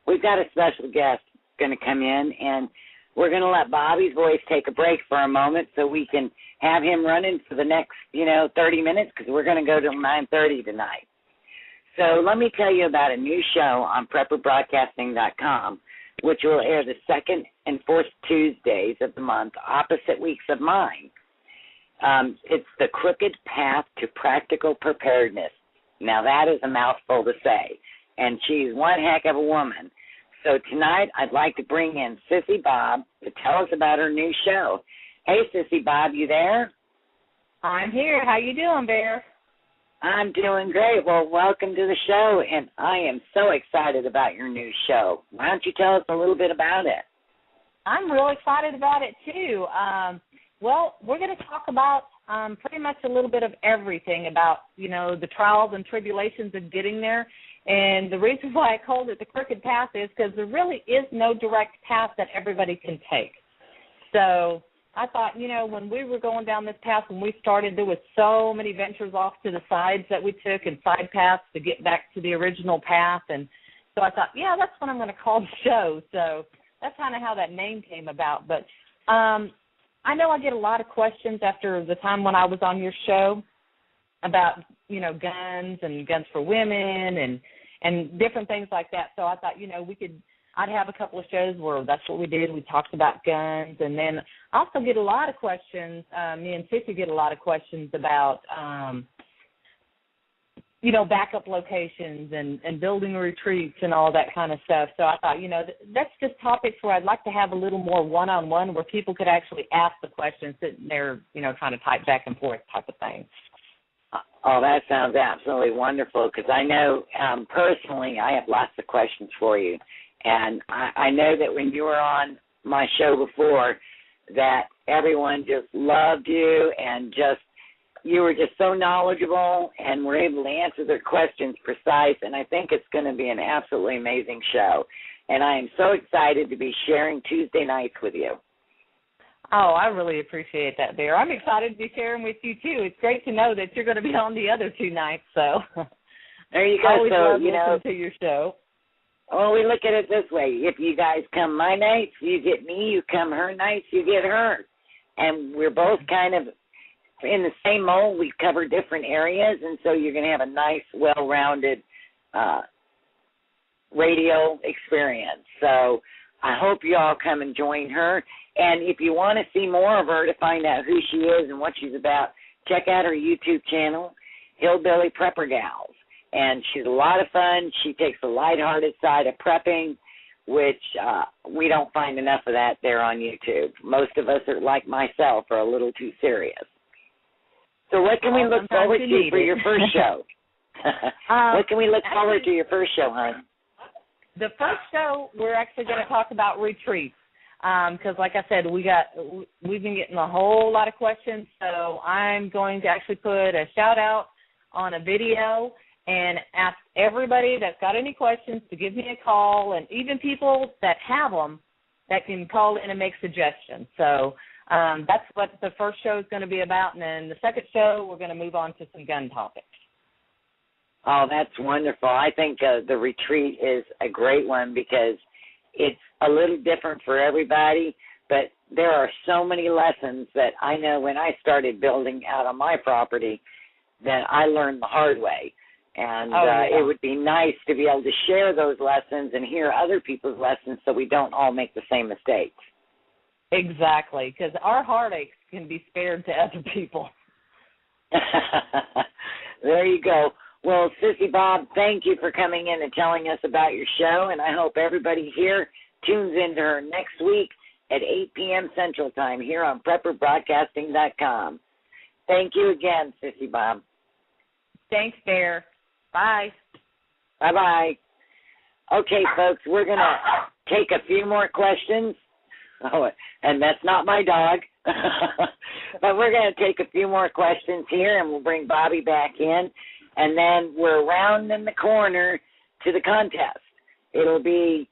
we've got a special guest going to come in, and we're going to let Bobby's voice take a break for a moment so we can have him running for the next, 30 minutes, because we're going to go till 9:30 tonight. So let me tell you about a new show on PrepperBroadcasting.com, which will air the second and fourth Tuesdays of the month, opposite weeks of mine. It's The Crooked Path to Practical Preparedness. Now, that is a mouthful to say, and she's one heck of a woman. So tonight, I'd like to bring in Sissy Bob to tell us about her new show. Hey, Sissy Bob, you there? I'm here. How you doing, Bear? I'm doing great. Well, welcome to the show, and I am so excited about your new show. Why don't you tell us a little bit about it? I'm real excited about it, too. Well, we're going to talk about pretty much a little bit of everything about, the trials and tribulations of getting there. And the reason why I called it The Crooked Path is because there really is no direct path that everybody can take. So I thought, when we were going down this path, when we started, there was so many ventures off to the sides that we took and side paths to get back to the original path. And so I thought, yeah, that's what I'm going to call the show. So that's kind of how that name came about. But I know I get a lot of questions after the time when I was on your show about, guns and guns for women and different things like that. So I thought, I'd have a couple of shows where that's what we did. We talked about guns. And then I also get a lot of questions. Me and Sissy get a lot of questions about, backup locations and building retreats and all that kind of stuff. So I thought, that's just topics where I'd like to have a little more one-on-one where people could actually ask the questions, sitting there, trying to type back and forth type of thing. Oh, that sounds absolutely wonderful, because I know personally I have lots of questions for you. And I know that when you were on my show before that everyone just loved you and you were just so knowledgeable and were able to answer their questions precise. And I think it's going to be an absolutely amazing show. And I am so excited to be sharing Tuesday nights with you. Oh, I really appreciate that, Bear. I'm excited to be sharing with you, too. It's great to know that you're going to be on the other two nights. So there you go. I always love listening to your show. Well, we look at it this way. If you guys come my nights, you get me. You come her nights, you get her. And we're both kind of in the same mold. We cover different areas, and so you're going to have a nice, well-rounded radio experience. So I hope you all come and join her. And if you want to see more of her to find out who she is and what she's about, check out her YouTube channel, Hillbilly Prepper Gals. And she's a lot of fun. She takes the lighthearted side of prepping, which we don't find enough of that there on YouTube. Most of us are, like myself, are a little too serious. So what can we look forward to for your first show? What can we look forward to your first show, hon? The first show, we're actually going to talk about retreats. Because, like I said, we've been getting a whole lot of questions, so I'm going to actually put a shout-out on a video and ask everybody that's got any questions to give me a call, and even people that have them that can call in and make suggestions. So that's what the first show is going to be about, and then the second show we're going to move on to some gun topics. Oh, that's wonderful. I think the retreat is a great one because it's a little different for everybody, but there are so many lessons that I know when I started building out on my property that I learned the hard way. And it would be nice to be able to share those lessons and hear other people's lessons so we don't all make the same mistakes. Exactly, because our heartaches can be spared to other people. There you go. Well, Sissy Bob, thank you for coming in and telling us about your show, and I hope everybody here tunes into her next week at 8 p.m. Central Time here on PrepperBroadcasting.com. Thank you again, Sissy Bob. Thanks, Bear. Bye. Bye-bye. Okay, folks, we're going to take a few more questions. Oh, and that's not my dog. But we're going to take a few more questions here, and we'll bring Bobby back in. And then we're rounding the corner to the contest. It'll be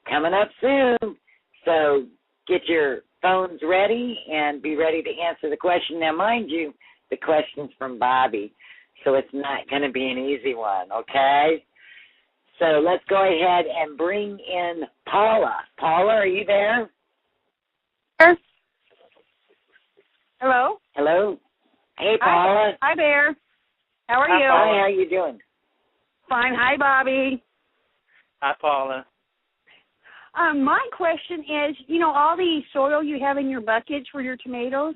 coming up soon. So get your phones ready and be ready to answer the question. Now, mind you, the question's from Bobby, so it's not going to be an easy one, okay? So let's go ahead and bring in Paula. Paula, are you there? Hello? Hello. Hey, Paula. Hi, Bear. How are you? Hi, how are you doing? Fine. Hi, Bobby. Hi, Paula. My question is, all the soil you have in your buckets for your tomatoes,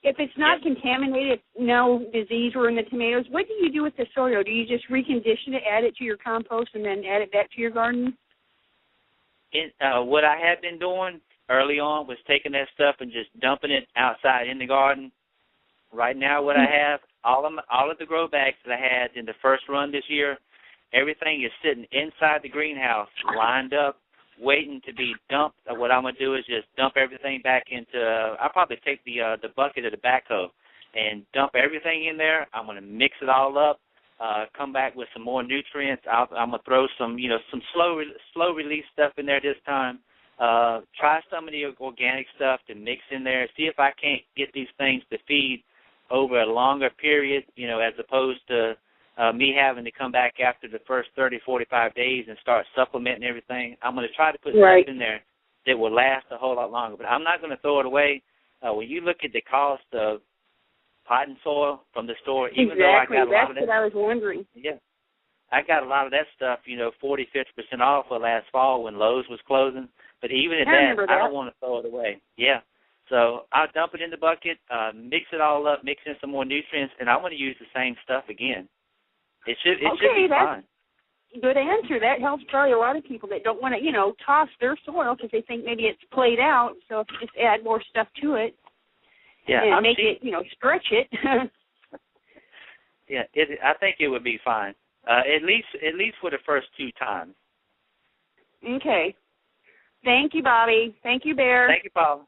if it's not contaminated, no disease were in the tomatoes, what do you do with the soil? Do you just recondition it, add it to your compost, and then add it back to your garden? What I had been doing early on was taking that stuff and just dumping it outside in the garden. Right now what I have, all of the grow bags that I had in the first run this year, everything is sitting inside the greenhouse, lined up, waiting to be dumped. What I'm going to do is just dump everything back into, I'll probably take the bucket of the backhoe and dump everything in there. I'm going to mix it all up, come back with some more nutrients. I'm going to throw some, some slow release stuff in there this time. Try some of the organic stuff to mix in there. See if I can't get these things to feed over a longer period, as opposed to me having to come back after the first 30, 45 days and start supplementing everything. I'm going to try to put stuff in there that will last a whole lot longer. But I'm not going to throw it away. When you look at the cost of potting soil from the store, even though I got a lot of that. That's what I was wondering. Yeah. I got a lot of that stuff, 40, 50% off for last fall when Lowe's was closing. But even at that, I don't want to throw it away. Yeah. So I'll dump it in the bucket, mix it all up, mix in some more nutrients, and I want to use the same stuff again. It should be fine. Good answer. That helps probably a lot of people that don't want to, toss their soil because they think maybe it's played out. So if you just add more stuff to it, and make it, stretch it. Yeah, I think it would be fine. At least for the first 2 times. Okay. Thank you, Bobby. Thank you, Bear. Thank you, Paula.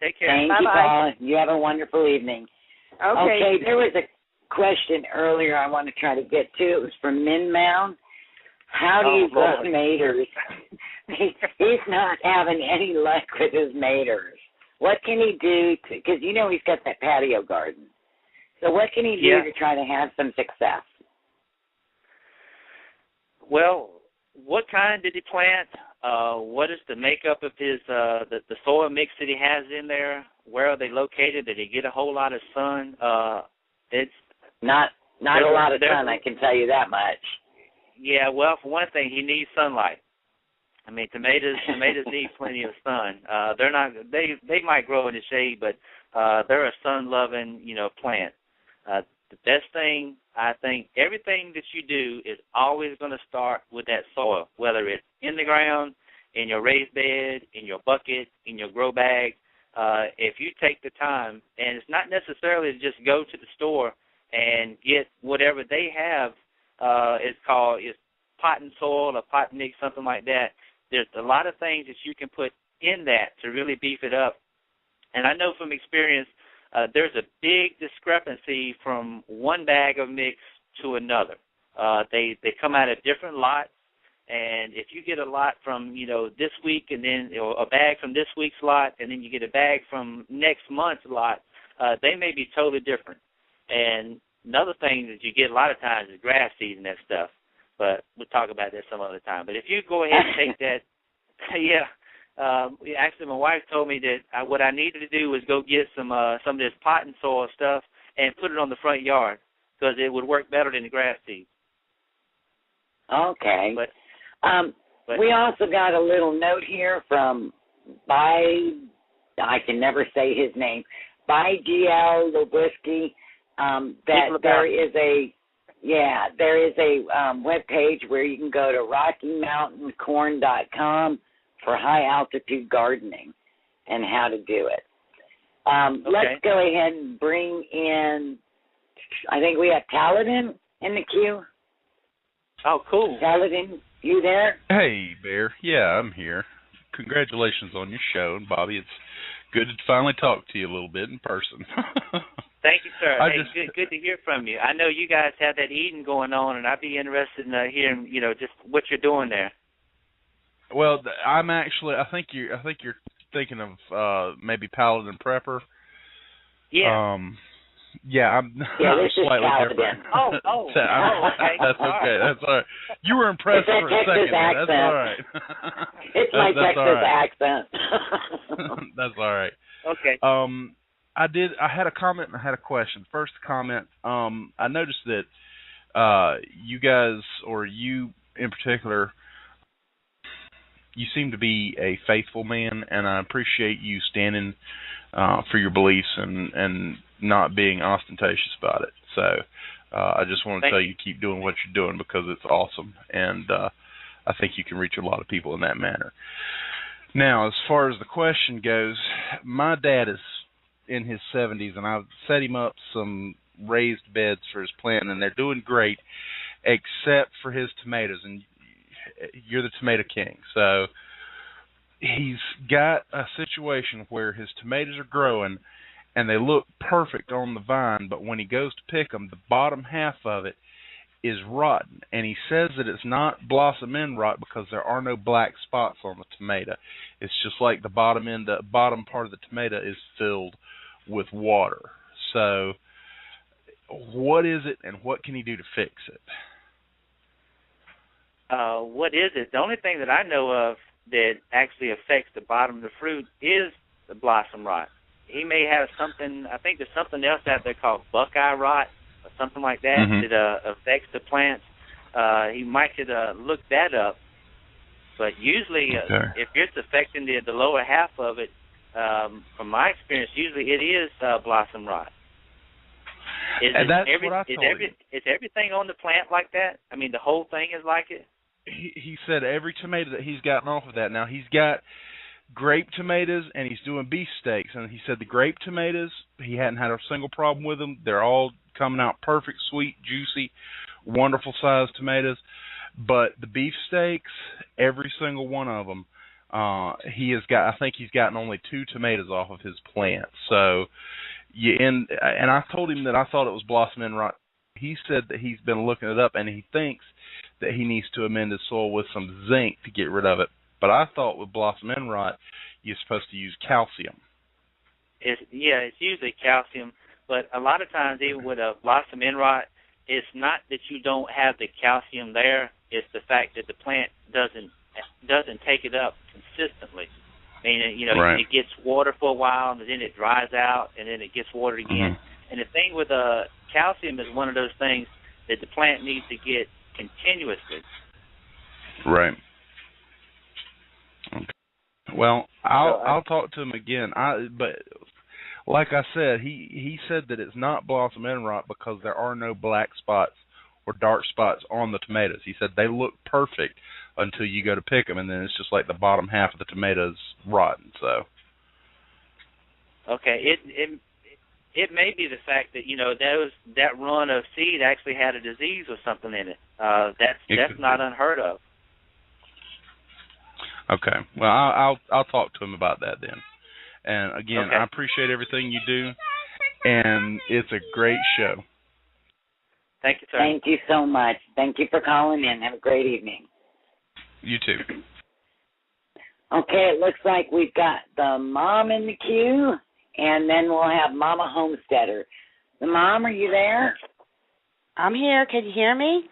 Take care. Thank you, Paula. You have a wonderful evening. Okay, there was a question earlier I want to try to get to. It was from Min Mound. How do you grow tomatoes? He's not having any luck with his tomatoes. What can he do? Because he's got that patio garden. So what can he do to try to have some success? Well, what kind did he plant? What is the makeup of his the soil mix that he has in there? Where are they located? Did he get a whole lot of sun? It's not a lot of sun, I can tell you that much. Yeah, well, for one thing, he needs sunlight. I mean, tomatoes need plenty of sun. They might grow in the shade, but they're a sun-loving, plant. The best thing, I think, everything that you do is always going to start with that soil, whether it's in the ground, in your raised bed, in your bucket, in your grow bag. If you take the time, and it's not necessarily to just go to the store and get whatever they have, it's potting soil or pot mix, something like that. There's a lot of things that you can put in that to really beef it up. And I know from experience, there's a big discrepancy from one bag of mix to another. They come out of different lots, and if you get a lot from this week, and then a bag from this week's lot, and then you get a bag from next month's lot, they may be totally different. And another thing that you get a lot of times is grass seed and that stuff. But we'll talk about that some other time. But if you go ahead and take that, actually, my wife told me that what I needed to do was go get some of this potting soil stuff and put it on the front yard because it would work better than the grass seed. Okay. But we also got a little note here from I can never say his name, GL Lobuski, that there is a web page where you can go to RockyMountainCorn.com for high-altitude gardening and how to do it. Let's go ahead and bring in, I think we have Paladin in the queue. Oh, cool. Paladin, you there? Hey, Bear. Yeah, I'm here. Congratulations on your show. And, Bobby, it's good to finally talk to you a little bit in person. Thank you, sir. Good to hear from you. I know you guys have that eating going on, and I'd be interested in hearing, just what you're doing there. Well, I'm actually. I think you're thinking of maybe Paladin Prepper. Yeah. I'm this slightly is different. Okay. That's okay. That's all right. You were impressed for a Texas second. Accent. That's all right. It's my Texas accent. That's all right. Okay. I had a comment and I had a question. First comment, I noticed that you guys, or you in particular, you seem to be a faithful man, and I appreciate you standing for your beliefs and not being ostentatious about it. So I just want to tell you, keep doing what you're doing because it's awesome, and I think you can reach a lot of people in that manner. Now, as far as the question goes, my dad is in his 70s, and I've set him up some raised beds for his plant, and they're doing great, except for his tomatoes. And you're the tomato king, so he's got a situation where his tomatoes are growing, and they look perfect on the vine, but when he goes to pick them, the bottom half of it is rotten, and he says that it's not blossom end rot because there are no black spots on the tomato. It's just like the bottom part of the tomato is filled with water. So what is it, and what can he do to fix it? What is it? The only thing that I know of that actually affects the bottom of the fruit is the blossom rot. He may have something, I think there's something else out there called buckeye rot or something like that that affects the plants. He might could look that up. But usually if it's affecting the lower half of it, from my experience, usually it is blossom rot. Is everything on the plant like that? I mean, the whole thing is like it? He said every tomato that he's gotten off of that. Now, he's got grape tomatoes, and he's doing beefsteaks. And he said the grape tomatoes, he hadn't had a single problem with them. They're all coming out perfect, sweet, juicy, wonderful-sized tomatoes. But the beefsteaks, every single one of them, he has got. I think he's gotten only 2 tomatoes off of his plant. So, and I told him that I thought it was blossom end rot. He said that he's been looking it up, and he thinks that he needs to amend his soil with some zinc to get rid of it. But I thought with blossom end rot, you're supposed to use calcium. It's usually calcium, but a lot of times even with a blossom end rot, it's not that you don't have the calcium there. It's the fact that the plant doesn't take it up consistently. Meaning, it gets water for a while, and then it dries out, and then it gets watered again. And the thing with calcium is one of those things that the plant needs to get continuously. Right. Okay. Well, I'll talk to him again. But like I said, he said that it's not blossom end rot because there are no black spots or dark spots on the tomatoes. He said they look perfect until you go to pick them, and then it's just like the bottom half of the tomatoes rotten. So. Okay. It may be the fact that that run of seed actually had a disease or something in it. That's not unheard of. Okay. Well, I'll talk to him about that then. And again, I appreciate everything you do, and it's a great show. Thank you, sir. Thank you so much. Thank you for calling in. Have a great evening. You too. Okay, it looks like we've got the mom in the queue, and then we'll have Mama Homesteader. The mom, are you there? I'm here. Can you hear me?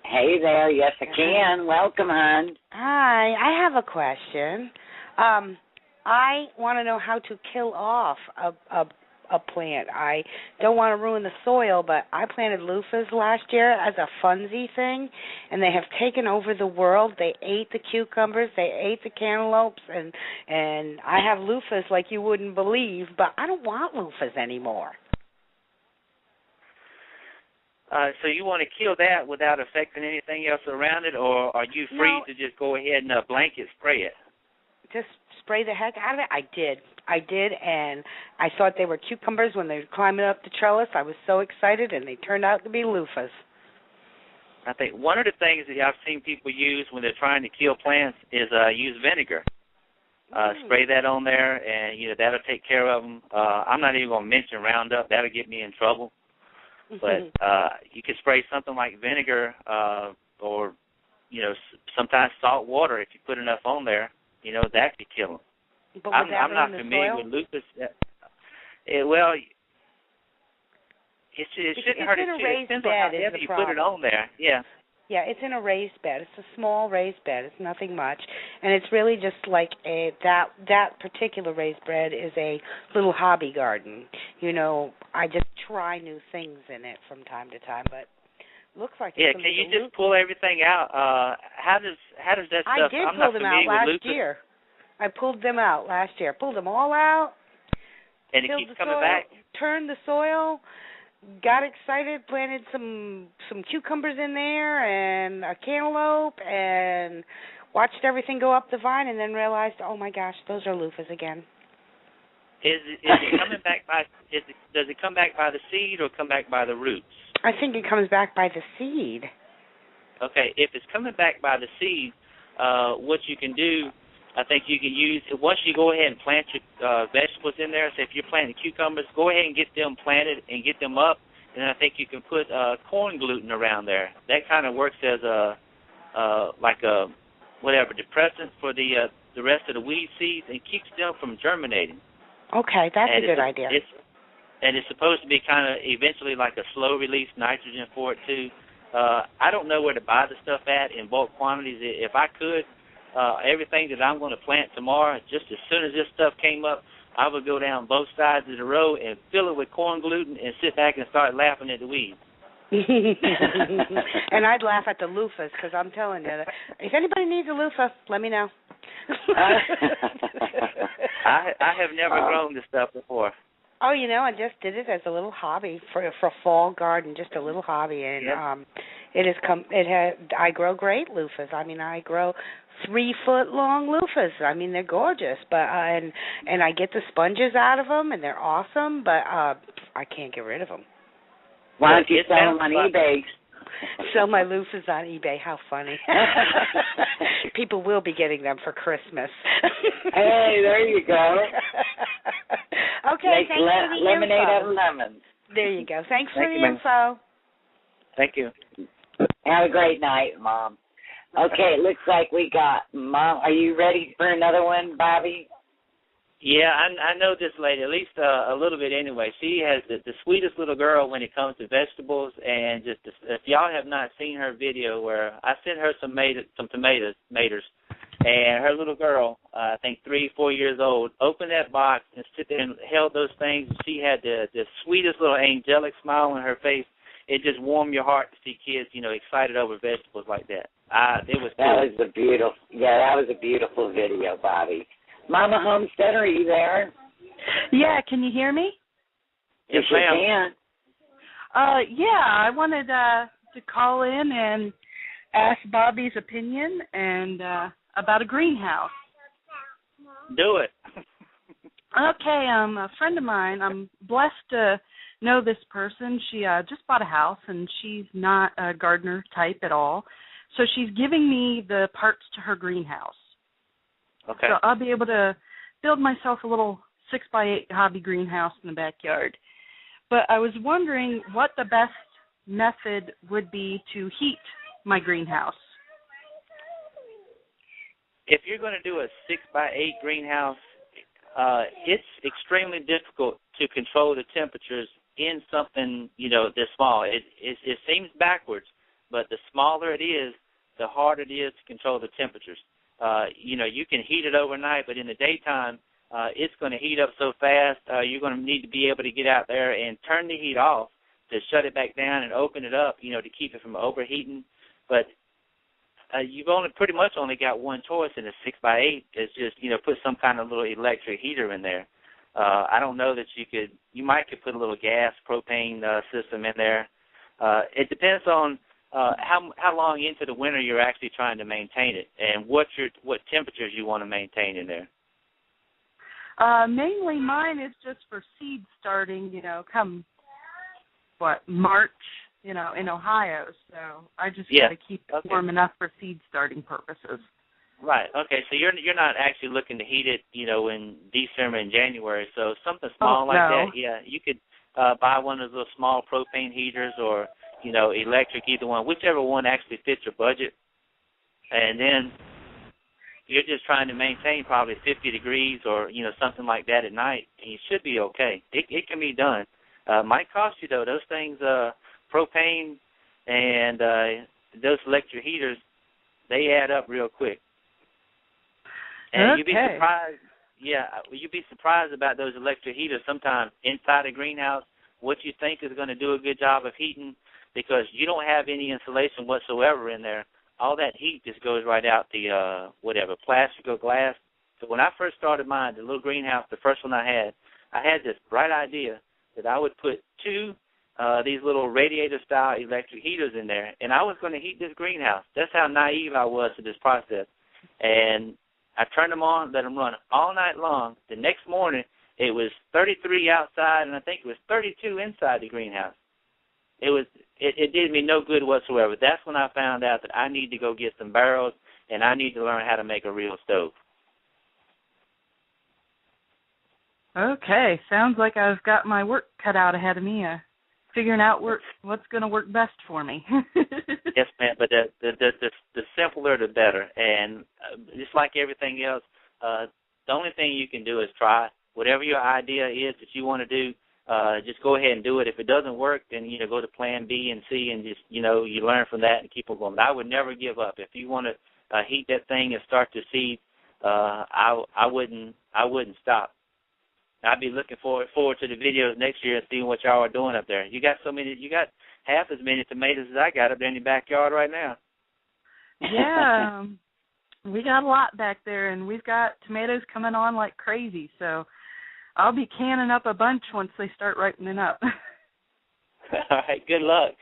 Hey there. Yes, I can. Welcome, hon. Hi. I have a question. I want to know how to kill off a plant. I don't want to ruin the soil, but I planted loofahs last year as a funsy thing, and they have taken over the world. They ate the cucumbers, they ate the cantaloupes, and I have loofahs like you wouldn't believe, but I don't want loofahs anymore. So you want to kill that without affecting anything else around it, or are you free to just go ahead and blanket spray it? Just spray the heck out of it? I did, and I thought they were cucumbers when they were climbing up the trellis. I was so excited, and they turned out to be loofahs. I think one of the things that I've seen people use when they're trying to kill plants is use vinegar. Spray that on there, and that'll take care of them. I'm not even going to mention Roundup. That'll get me in trouble. But you could spray something like vinegar or, sometimes salt water if you put enough on there. That could kill them. But I'm not familiar with lupus. Well, It shouldn't hurt. It depends on how heavy you put it on there. Yeah. Yeah, it's in a raised bed. It's a small raised bed. It's nothing much, and it's really just like that particular raised bed is a little hobby garden. You know, I just try new things in it from time to time, but looks like can you just pull everything out? How does that stuff? I did pull them out last year. I pulled them out last year. Pulled them all out. And it keeps coming back. Turned the soil. Got excited, planted some cucumbers in there and a cantaloupe, and watched everything go up the vine, and then realized, oh my gosh, those are loofahs again. Is it coming back by? Does it come back by the seed or come back by the roots? I think it comes back by the seed. Okay, if it's coming back by the seed, what you can do, I think you can use, once you go ahead and plant your vegetables in there, so if you're planting cucumbers, go ahead and get them planted and get them up, and I think you can put corn gluten around there. That kind of works as like a depressant for the rest of the weed seeds and keeps them from germinating. Okay, that's a good idea. It's supposed to be kind of eventually like a slow release nitrogen for it too. I don't know where to buy the stuff at in bulk quantities. If I could, everything that I'm going to plant tomorrow, just as soon as this stuff came up, I would go down both sides of the row and fill it with corn gluten and sit back and start laughing at the weeds. And I'd laugh at the loofahs, because I'm telling you, if anybody needs a loofah, let me know. I have never grown this stuff before. Oh, you know, I just did it as a little hobby for a fall garden, just a little hobby, and I grow great loofahs. I mean, I grow 3-foot long loofahs. I mean, they're gorgeous, but and I get the sponges out of them, and they're awesome, but I can't get rid of them. Why don't you sell them on eBay? Sell my loofahs on eBay. How funny. People will be getting them for Christmas. Hey, there you go. Okay, make thanks for the lemonade info. out of lemons. There you go. Thanks for the info. Thank you. Have a great night, Mom. Okay, it looks like we got Mom. Are you ready for another one, Bobby? Yeah, I know this lady, at least a little bit anyway. She has the sweetest little girl when it comes to vegetables, and just if y'all have not seen her video where I sent her some tomatoes, and her little girl, I think 3-4 years old, opened that box and sit there and held those things. She had the sweetest little angelic smile on her face. It just warmed your heart to see kids, excited over vegetables like that. It was cool. That was a beautiful video, Bobby. Mama Homestead, are you there? Yeah, can you hear me? Yes, you can. I wanted to call in and ask Bobby's opinion and about a greenhouse. Do it. Okay, a friend of mine, I'm blessed to know this person. She just bought a house, and she's not a gardener type at all. So she's giving me the parts to her greenhouse. Okay. So I'll be able to build myself a little 6x8 hobby greenhouse in the backyard. But I was wondering what the best method would be to heat my greenhouse. If you're going to do a 6x8 greenhouse, it's extremely difficult to control the temperatures in something, this small. It seems backwards, but the smaller it is, the harder it is to control the temperatures. You can heat it overnight, but in the daytime, it's going to heat up so fast, you're going to need to be able to get out there and turn the heat off to shut it back down and open it up, to keep it from overheating. But you've pretty much only got one choice in a 6x8. It's just, put some kind of little electric heater in there. I don't know that you might could put a little gas propane system in there. It depends on how long into the winter you're actually trying to maintain it, and what temperatures you want to maintain in there. Mainly mine is just for seed starting, come March, in Ohio. So I just got to keep it warm enough for seed starting purposes. Right. Okay. So you're not actually looking to heat it, in December and January. So something small that, yeah, you could buy one of those little small propane heaters or electric, either one, whichever one actually fits your budget. And then you're just trying to maintain probably 50 degrees or, something like that at night, and you should be okay. It can be done. Might cost you, though. Those things, propane and those electric heaters, they add up real quick. And you'd be surprised. Yeah, you'd be surprised about those electric heaters sometimes inside a greenhouse, what you think is going to do a good job of heating, because you don't have any insulation whatsoever in there. All that heat just goes right out the, plastic or glass. So when I first started mine, the little greenhouse, the first one I had this bright idea that I would put two these little radiator-style electric heaters in there, and I was going to heat this greenhouse. That's how naive I was to this process. And I turned them on, let them run all night long. The next morning, it was 33 outside, and I think it was 32 inside the greenhouse. It did me no good whatsoever. That's when I found out that I need to go get some barrels, and I need to learn how to make a real stove. Okay, sounds like I've got my work cut out ahead of me, figuring out what's going to work best for me. Yes, ma'am, but the simpler the better. And just like everything else, the only thing you can do is try. Whatever your idea is that you want to do, just go ahead and do it. If it doesn't work, then, go to plan B and C and just, you learn from that and keep on going. But I would never give up. If you want to heat that thing and start to seed, I wouldn't stop. I'd be looking forward to the videos next year and seeing what y'all are doing up there. You got half as many tomatoes as I got up there in your backyard right now. Yeah, we got a lot back there, and we've got tomatoes coming on like crazy, so I'll be canning up a bunch once they start ripening up. All right, good luck.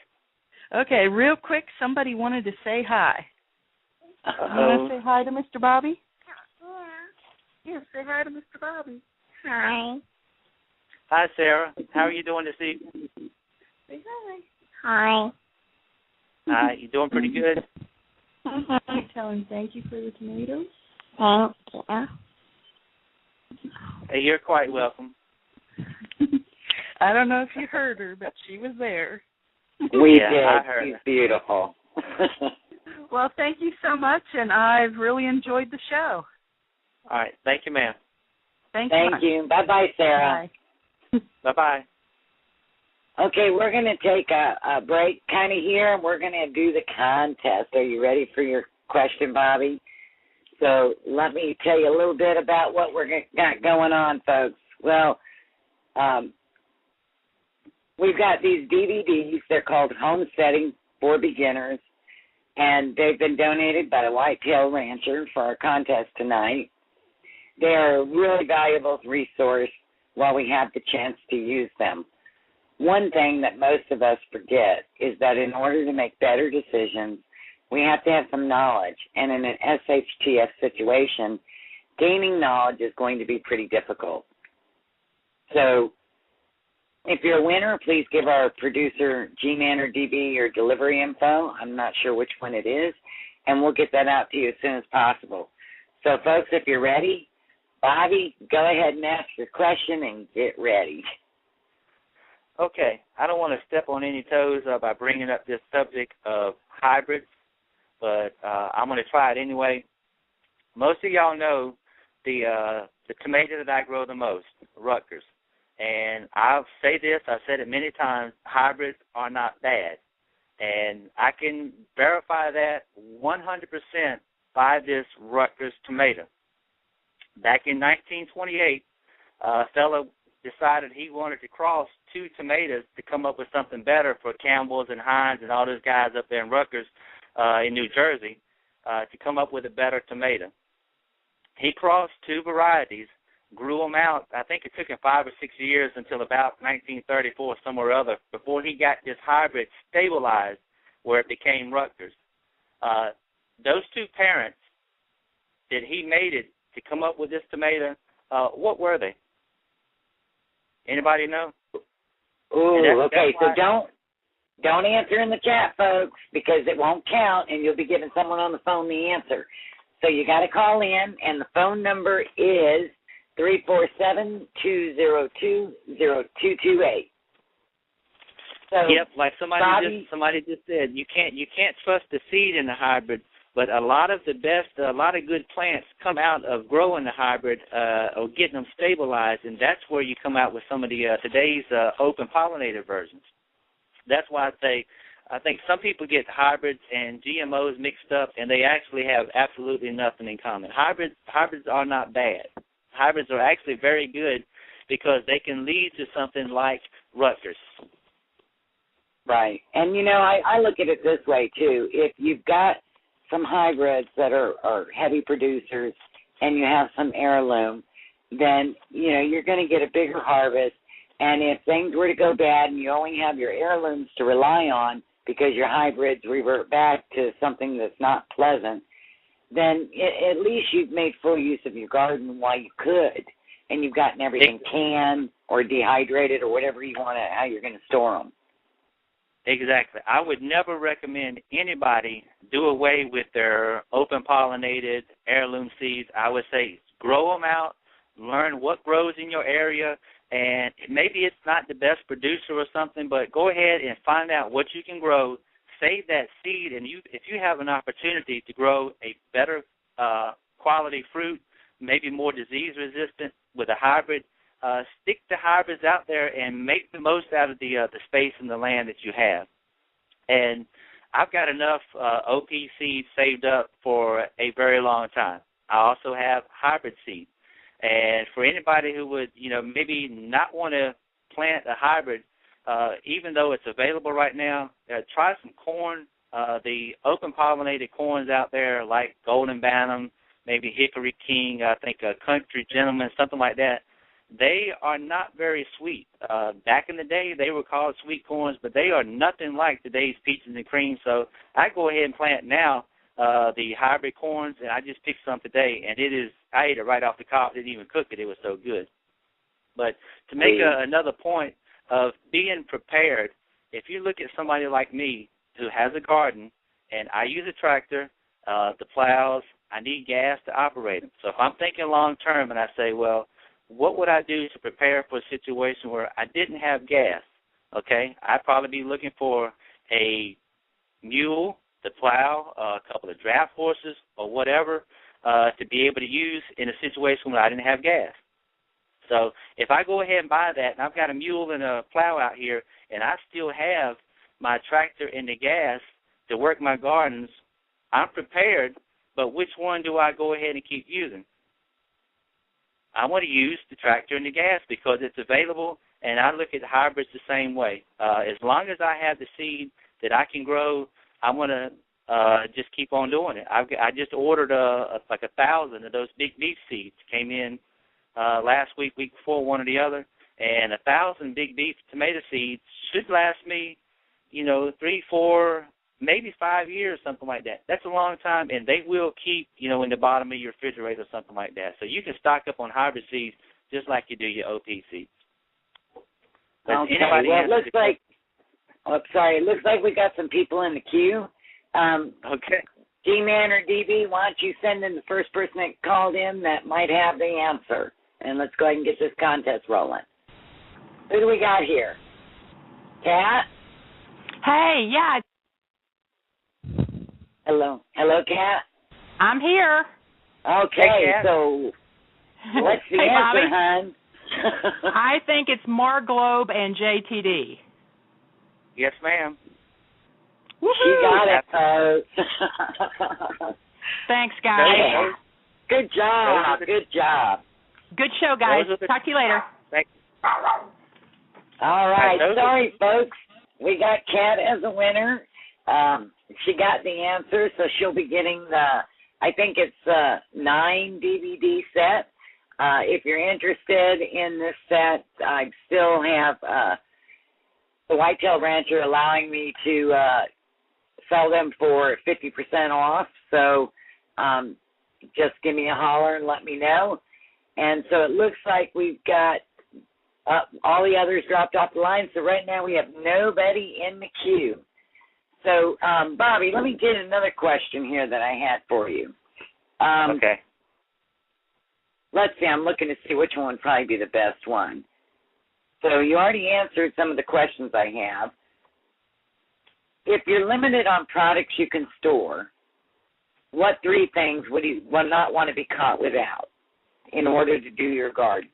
Okay, real quick, somebody wanted to say hi. Uh-oh. You want to say hi to Mr. Bobby? Yeah, say hi to Mr. Bobby. Hi. Hi, Sarah. How are you doing this evening? Say hi. Hi. Hi. You doing pretty good? Tell him thank you for the tomatoes. Thank you. Hey, you're quite welcome. I don't know if you heard her, but she was there. We did. I heard She's her. beautiful. Well, thank you so much, and I've really enjoyed the show. All right. Thank you, ma'am. Thank you. Bye-bye, Sarah. Bye. Bye-bye. Okay, we're going to take a break kind of here, and we're going to do the contest. Are you ready for your question, Bobby? So let me tell you a little bit about what we're got going on, folks. Well, we've got these DVDs. They're called Homesteading for Beginners, and they've been donated by the Whitetail Rancher for our contest tonight. They're a really valuable resource while we have the chance to use them. One thing that most of us forget is that in order to make better decisions, we have to have some knowledge. And in an SHTF situation, gaining knowledge is going to be pretty difficult. So if you're a winner, please give our producer G-Man or DB your delivery info. I'm not sure which one it is, and we'll get that out to you as soon as possible. So, folks, if you're ready, Bobby, go ahead and ask your question and get ready. Okay. I don't want to step on any toes by bringing up this subject of hybrids, but I'm going to try it anyway. Most of y'all know the tomato that I grow the most, Rutgers. And I'll say this, I've said it many times, hybrids are not bad. And I can verify that 100% by this Rutgers tomato. Back in 1928, a fellow decided he wanted to cross two tomatoes to come up with something better for Campbell's and Heinz and all those guys up there in Rutgers in New Jersey to come up with a better tomato. He crossed two varieties, grew them out. I think it took him 5 or 6 years until about 1934, somewhere or other, before he got this hybrid stabilized where it became Rutgers. Those two parents that he made it to come up with this tomato, what were they? Anybody know? Ooh, okay, so don't answer in the chat, folks, because it won't count, and you'll be giving someone on the phone the answer. So you got to call in, and the phone number is 347-202-0228. So yep, like somebody just said, you can't trust the seed in the hybrid But a lot of good plants come out of growing the hybrid or getting them stabilized, and that's where you come out with some of the today's open pollinated versions. That's why I think some people get hybrids and GMOs mixed up, and they actually have absolutely nothing in common. Hybrids are not bad. Hybrids are actually very good because they can lead to something like Rutgers. Right. And, I look at it this way, too. If you've got some hybrids that are heavy producers and you have some heirloom, then, you're going to get a bigger harvest. And if things were to go bad and you only have your heirlooms to rely on because your hybrids revert back to something that's not pleasant, then at least you've made full use of your garden while you could, and you've gotten everything canned or dehydrated or whatever how you're going to store them. Exactly. I would never recommend anybody do away with their open pollinated heirloom seeds. I would say grow them out, learn what grows in your area, and maybe it's not the best producer or something, but go ahead and find out what you can grow, save that seed, and if you have an opportunity to grow a better quality fruit, maybe more disease resistant with a hybrid, stick the hybrids out there and make the most out of the space and the land that you have. And I've got enough OP seeds saved up for a very long time. I also have hybrid seeds. And for anybody who would, maybe not want to plant a hybrid, even though it's available right now, try some corn. The open pollinated corns out there like Golden Bantam, maybe Hickory King, I think a Country Gentleman, something like that. They are not very sweet. Back in the day, they were called sweet corns, but they are nothing like today's peaches and cream. So I go ahead and plant now the hybrid corns, and I just picked some today, and I ate it right off the cob. Didn't even cook it. It was so good. But to make another point of being prepared, if you look at somebody like me who has a garden, and I use a tractor, the plows, I need gas to operate them. So if I'm thinking long term and I say, well, what would I do to prepare for a situation where I didn't have gas? Okay, I'd probably be looking for a mule to plow, a couple of draft horses or whatever to be able to use in a situation where I didn't have gas. So if I go ahead and buy that, and I've got a mule and a plow out here, and I still have my tractor and the gas to work my gardens, I'm prepared, but which one do I go ahead and keep using? I want to use the tractor and the gas because it's available, and I look at hybrids the same way. As long as I have the seed that I can grow, I'm going to just keep on doing it. I just ordered like 1,000 of those big beef seeds. Came in last week before, one or the other, and 1,000 big beef tomato seeds should last me, 3, 4, maybe 5 years, something like that. That's a long time, and they will keep, in the bottom of your refrigerator or something like that. So you can stock up on hybrid seeds just like you do your OP seeds. Okay, well, it looks like, it looks like we got some people in the queue. Okay. G-Man or DB, why don't you send in the first person that called in that might have the answer, and let's go ahead and get this contest rolling. Who do we got here? Kat? Hey, yeah. Hello, Kat? I'm here. Okay, hey, so what's the hey, answer, Bobby? hon? I think it's Marglobe and JTD. Yes, ma'am. Woo-hoo. She got it, Thanks, guys. Good job. Good job. Good show, guys. Talk to you later. Thank you. All right. Sorry, folks. We got Kat as a winner. She got the answer, so she'll be getting I think it's 9 DVD set. If you're interested in this set, I still have the Whitetail Rancher allowing me to sell them for 50% off. So just give me a holler and let me know. And so it looks like we've got all the others dropped off the line. So right now we have nobody in the queue. So, Bobby, let me get another question here that I had for you. Okay. Let's see. I'm looking to see which one would probably be the best one. So you already answered some of the questions I have. If you're limited on products you can store, what 3 things would you not want to be caught without in order to do your garden?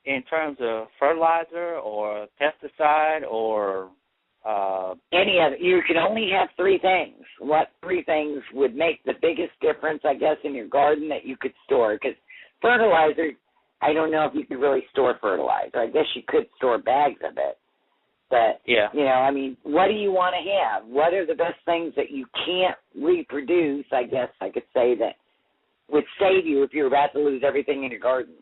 In terms of fertilizer or pesticide or any other, you can only have 3 things. What 3 things would make the biggest difference, I guess, in your garden that you could store? Because fertilizer, I don't know if you could really store fertilizer. I guess you could store bags of it. But, yeah. you know, I mean, what do you want to have? What are the best things that you can't reproduce, I guess I could say, that would save you if you're about to lose everything in your garden?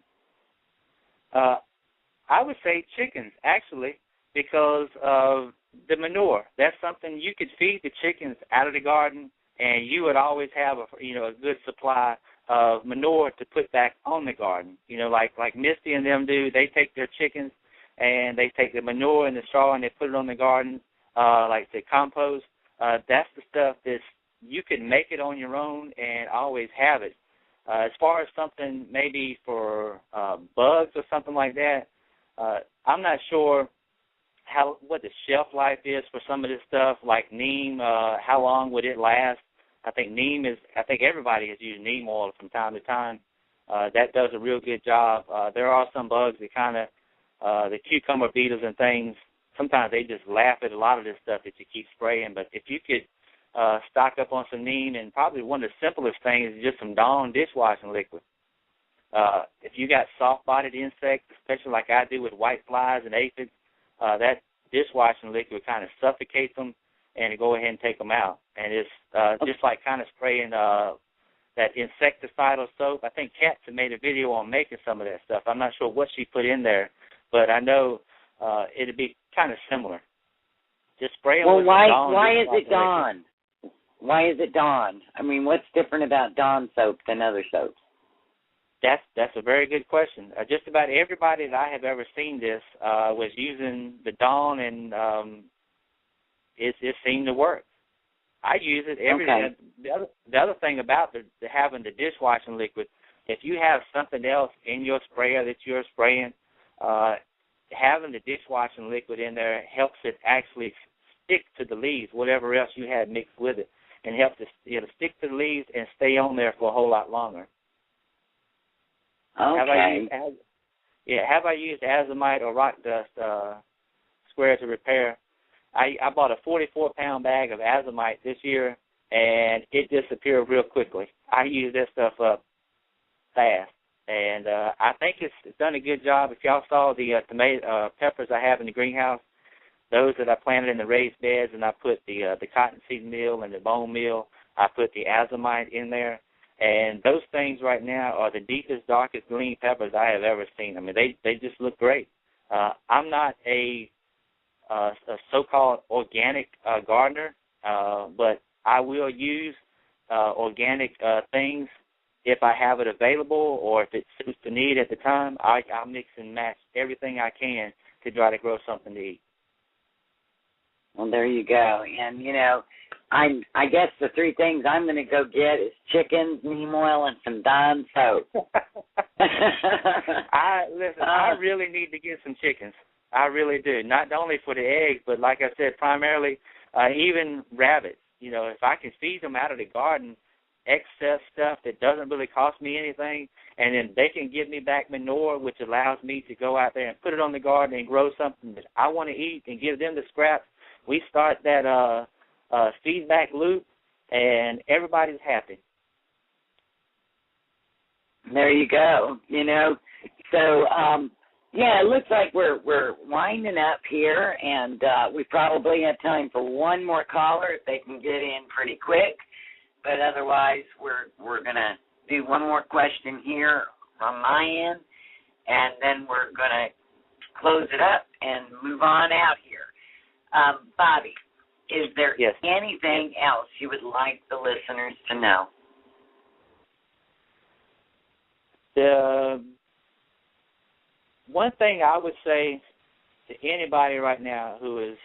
I would say chickens, actually, because of the manure. That's something you could feed the chickens out of the garden, and you would always have a good supply of manure to put back on the garden. You know, like Misty and them do. They take their chickens and they take the manure and the straw and they put it on the garden, like the compost. That's the stuff that you can make it on your own and always have it. As far as something maybe for bugs or something like that, I'm not sure what the shelf life is for some of this stuff, like neem. How long would it last? I think everybody has used neem oil from time to time. That does a real good job. There are some bugs that kind of, the cucumber beetles and things, sometimes they just laugh at a lot of this stuff that you keep spraying. But if you could stock up on some neem, and probably one of the simplest things is just some Dawn dishwashing liquid. If you got soft-bodied insects, especially like I do with white flies and aphids, that dishwashing liquid kind of suffocates them and go ahead and take them out. And it's just like kind of spraying that insecticidal soap. I think Kat made a video on making some of that stuff. I'm not sure what she put in there, but I know it'd be kind of similar. Just spray them with Dawn. Why is it Dawn? Why is it Dawn? I mean, what's different about Dawn soap than other soaps? That's a very good question. Just about everybody that I have ever seen this was using the Dawn, and it seemed to work. I use it every day. The other thing about having the dishwashing liquid, if you have something else in your sprayer that you're spraying, having the dishwashing liquid in there helps it actually stick to the leaves, whatever else you had mixed with it, and helps it stick to the leaves and stay on there for a whole lot longer. Okay. Have I used azomite or rock dust square to repair? I bought a 44-pound bag of azomite this year, and it disappeared real quickly. I use that stuff up fast, and I think it's done a good job. If y'all saw the tomato peppers I have in the greenhouse, those that I planted in the raised beds, and I put the cottonseed meal and the bone meal, I put the azomite in there. And those things right now are the deepest, darkest green peppers I have ever seen. I mean, they just look great. I'm not a so-called organic gardener, but I will use organic things if I have it available or if it suits the need at the time. I'll mix and match everything I can to try to grow something to eat. Well, there you go. And, you know, I guess the 3 things I'm going to go get is chickens, neem oil, and some Dawn soap. I really need to get some chickens. I really do. Not only for the eggs, but like I said, primarily even rabbits. You know, if I can feed them out of the garden excess stuff that doesn't really cost me anything, and then they can give me back manure, which allows me to go out there and put it on the garden and grow something that I want to eat and give them the scraps. We start that feedback loop, and everybody's happy. There you go. You know, so it looks like we're winding up here, and we probably have time for one more caller if they can get in pretty quick. But otherwise, we're gonna do one more question here from my end, and then we're gonna close it up and move on out here. Bobby, is there anything else you would like the listeners to know? The one thing I would say to anybody right now who is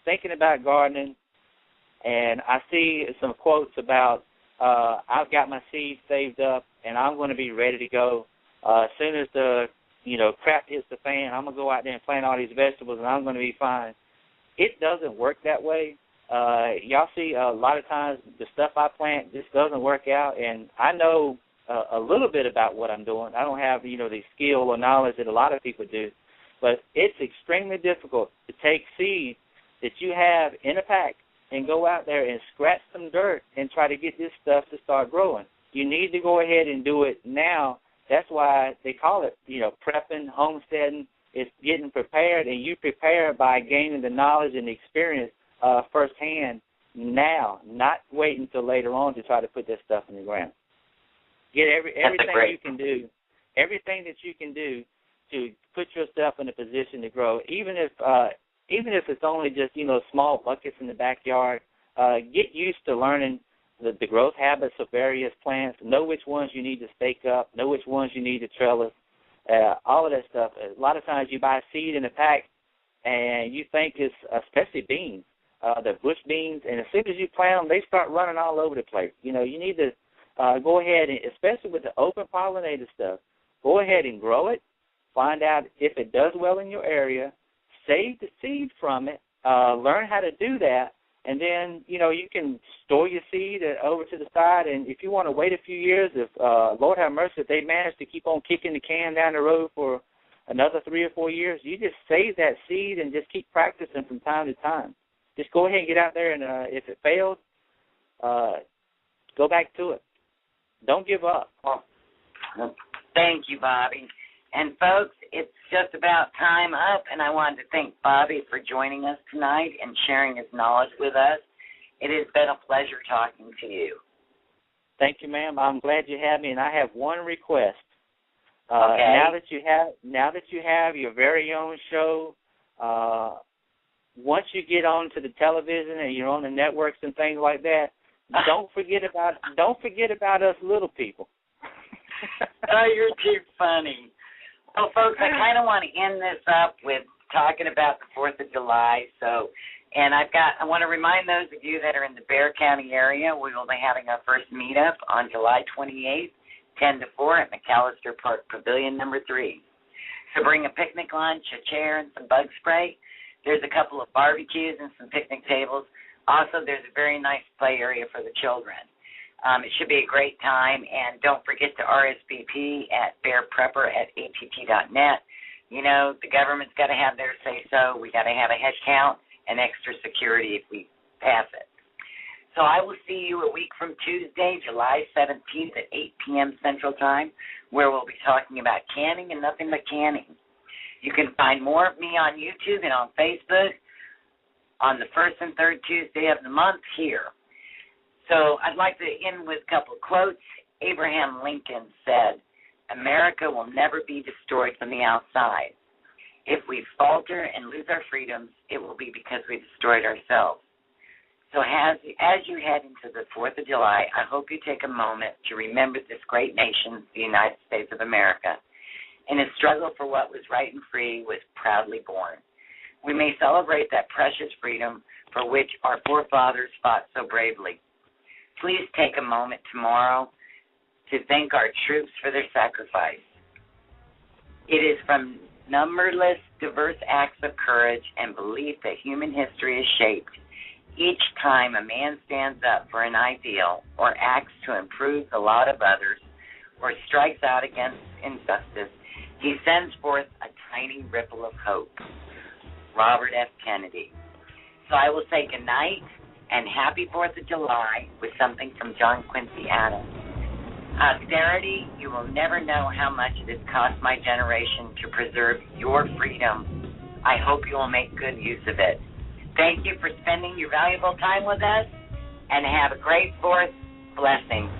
thinking about gardening, and I see some quotes about I've got my seeds saved up and I'm going to be ready to go. As soon as the crap hits the fan, I'm going to go out there and plant all these vegetables and I'm going to be fine. It doesn't work that way. y'all see a lot of times the stuff I plant just doesn't work out, and I know a little bit about what I'm doing. I don't have, the skill or knowledge that a lot of people do, but it's extremely difficult to take seed that you have in a pack and go out there and scratch some dirt and try to get this stuff to start growing. You need to go ahead and do it now. That's why they call it, prepping, homesteading. It's getting prepared, and you prepare by gaining the knowledge and the experience firsthand now, not wait until later on to try to put that stuff in the ground. Get everything that you can do to put yourself in a position to grow, even if it's only just small buckets in the backyard. Get used to learning the growth habits of various plants. Know which ones you need to stake up. Know which ones you need to trellis. All of that stuff. A lot of times you buy seed in a pack, and you think it's especially beans. The bush beans, and as soon as you plant them, they start running all over the place. You need to go ahead and, especially with the open pollinated stuff, go ahead and grow it. Find out if it does well in your area. Save the seed from it. Learn how to do that, and then you can store your seed over to the side. And if you want to wait a few years, if Lord have mercy, if they manage to keep on kicking the can down the road for another 3 or 4 years, you just save that seed and just keep practicing from time to time. Just go ahead and get out there, and if it fails, go back to it. Don't give up. Thank you, Bobby. And, folks, it's just about time up, and I wanted to thank Bobby for joining us tonight and sharing his knowledge with us. It has been a pleasure talking to you. Thank you, ma'am. I'm glad you had me, and I have one request. Okay. Now that you have your very own show, once you get onto the television and you're on the networks and things like that, don't forget about us little people. Oh, you're too funny. Well, folks, I kind of want to end this up with talking about the 4th of July. And I want to remind those of you that are in the Bexar County area, we will be having our first meetup on July 28th, 10 to 4 at McAllister Park Pavilion number 3. So bring a picnic lunch, a chair, and some bug spray. There's a couple of barbecues and some picnic tables. Also, there's a very nice play area for the children. It should be a great time, and don't forget to RSVP at BexarPrepper@att.net. The government's got to have their say-so. We got to have a head count and extra security if we pass it. So I will see you a week from Tuesday, July 17th at 8 p.m. Central Time, where we'll be talking about canning and nothing but canning. You can find more of me on YouTube and on Facebook on the first and third Tuesday of the month here. So I'd like to end with a couple of quotes. Abraham Lincoln said, "America will never be destroyed from the outside. If we falter and lose our freedoms, it will be because we destroyed ourselves." So as you head into the 4th of July, I hope you take a moment to remember this great nation, the United States of America. In a struggle for what was right and free, was proudly born. We may celebrate that precious freedom for which our forefathers fought so bravely. Please take a moment tomorrow to thank our troops for their sacrifice. It is from numberless diverse acts of courage and belief that human history is shaped. Each time a man stands up for an ideal or acts to improve the lot of others or strikes out against injustice, he sends forth a tiny ripple of hope. Robert F. Kennedy. So I will say good night and happy 4th of July with something from John Quincy Adams. Austerity, you will never know how much it has cost my generation to preserve your freedom. I hope you will make good use of it. Thank you for spending your valuable time with us, and have a great 4th. Blessings.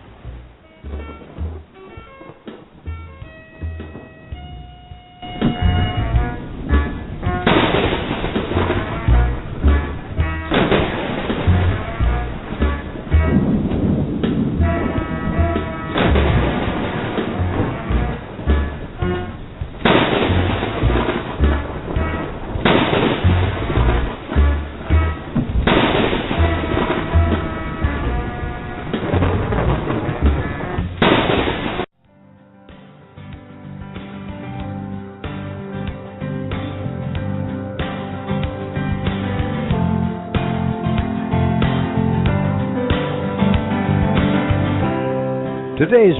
Today's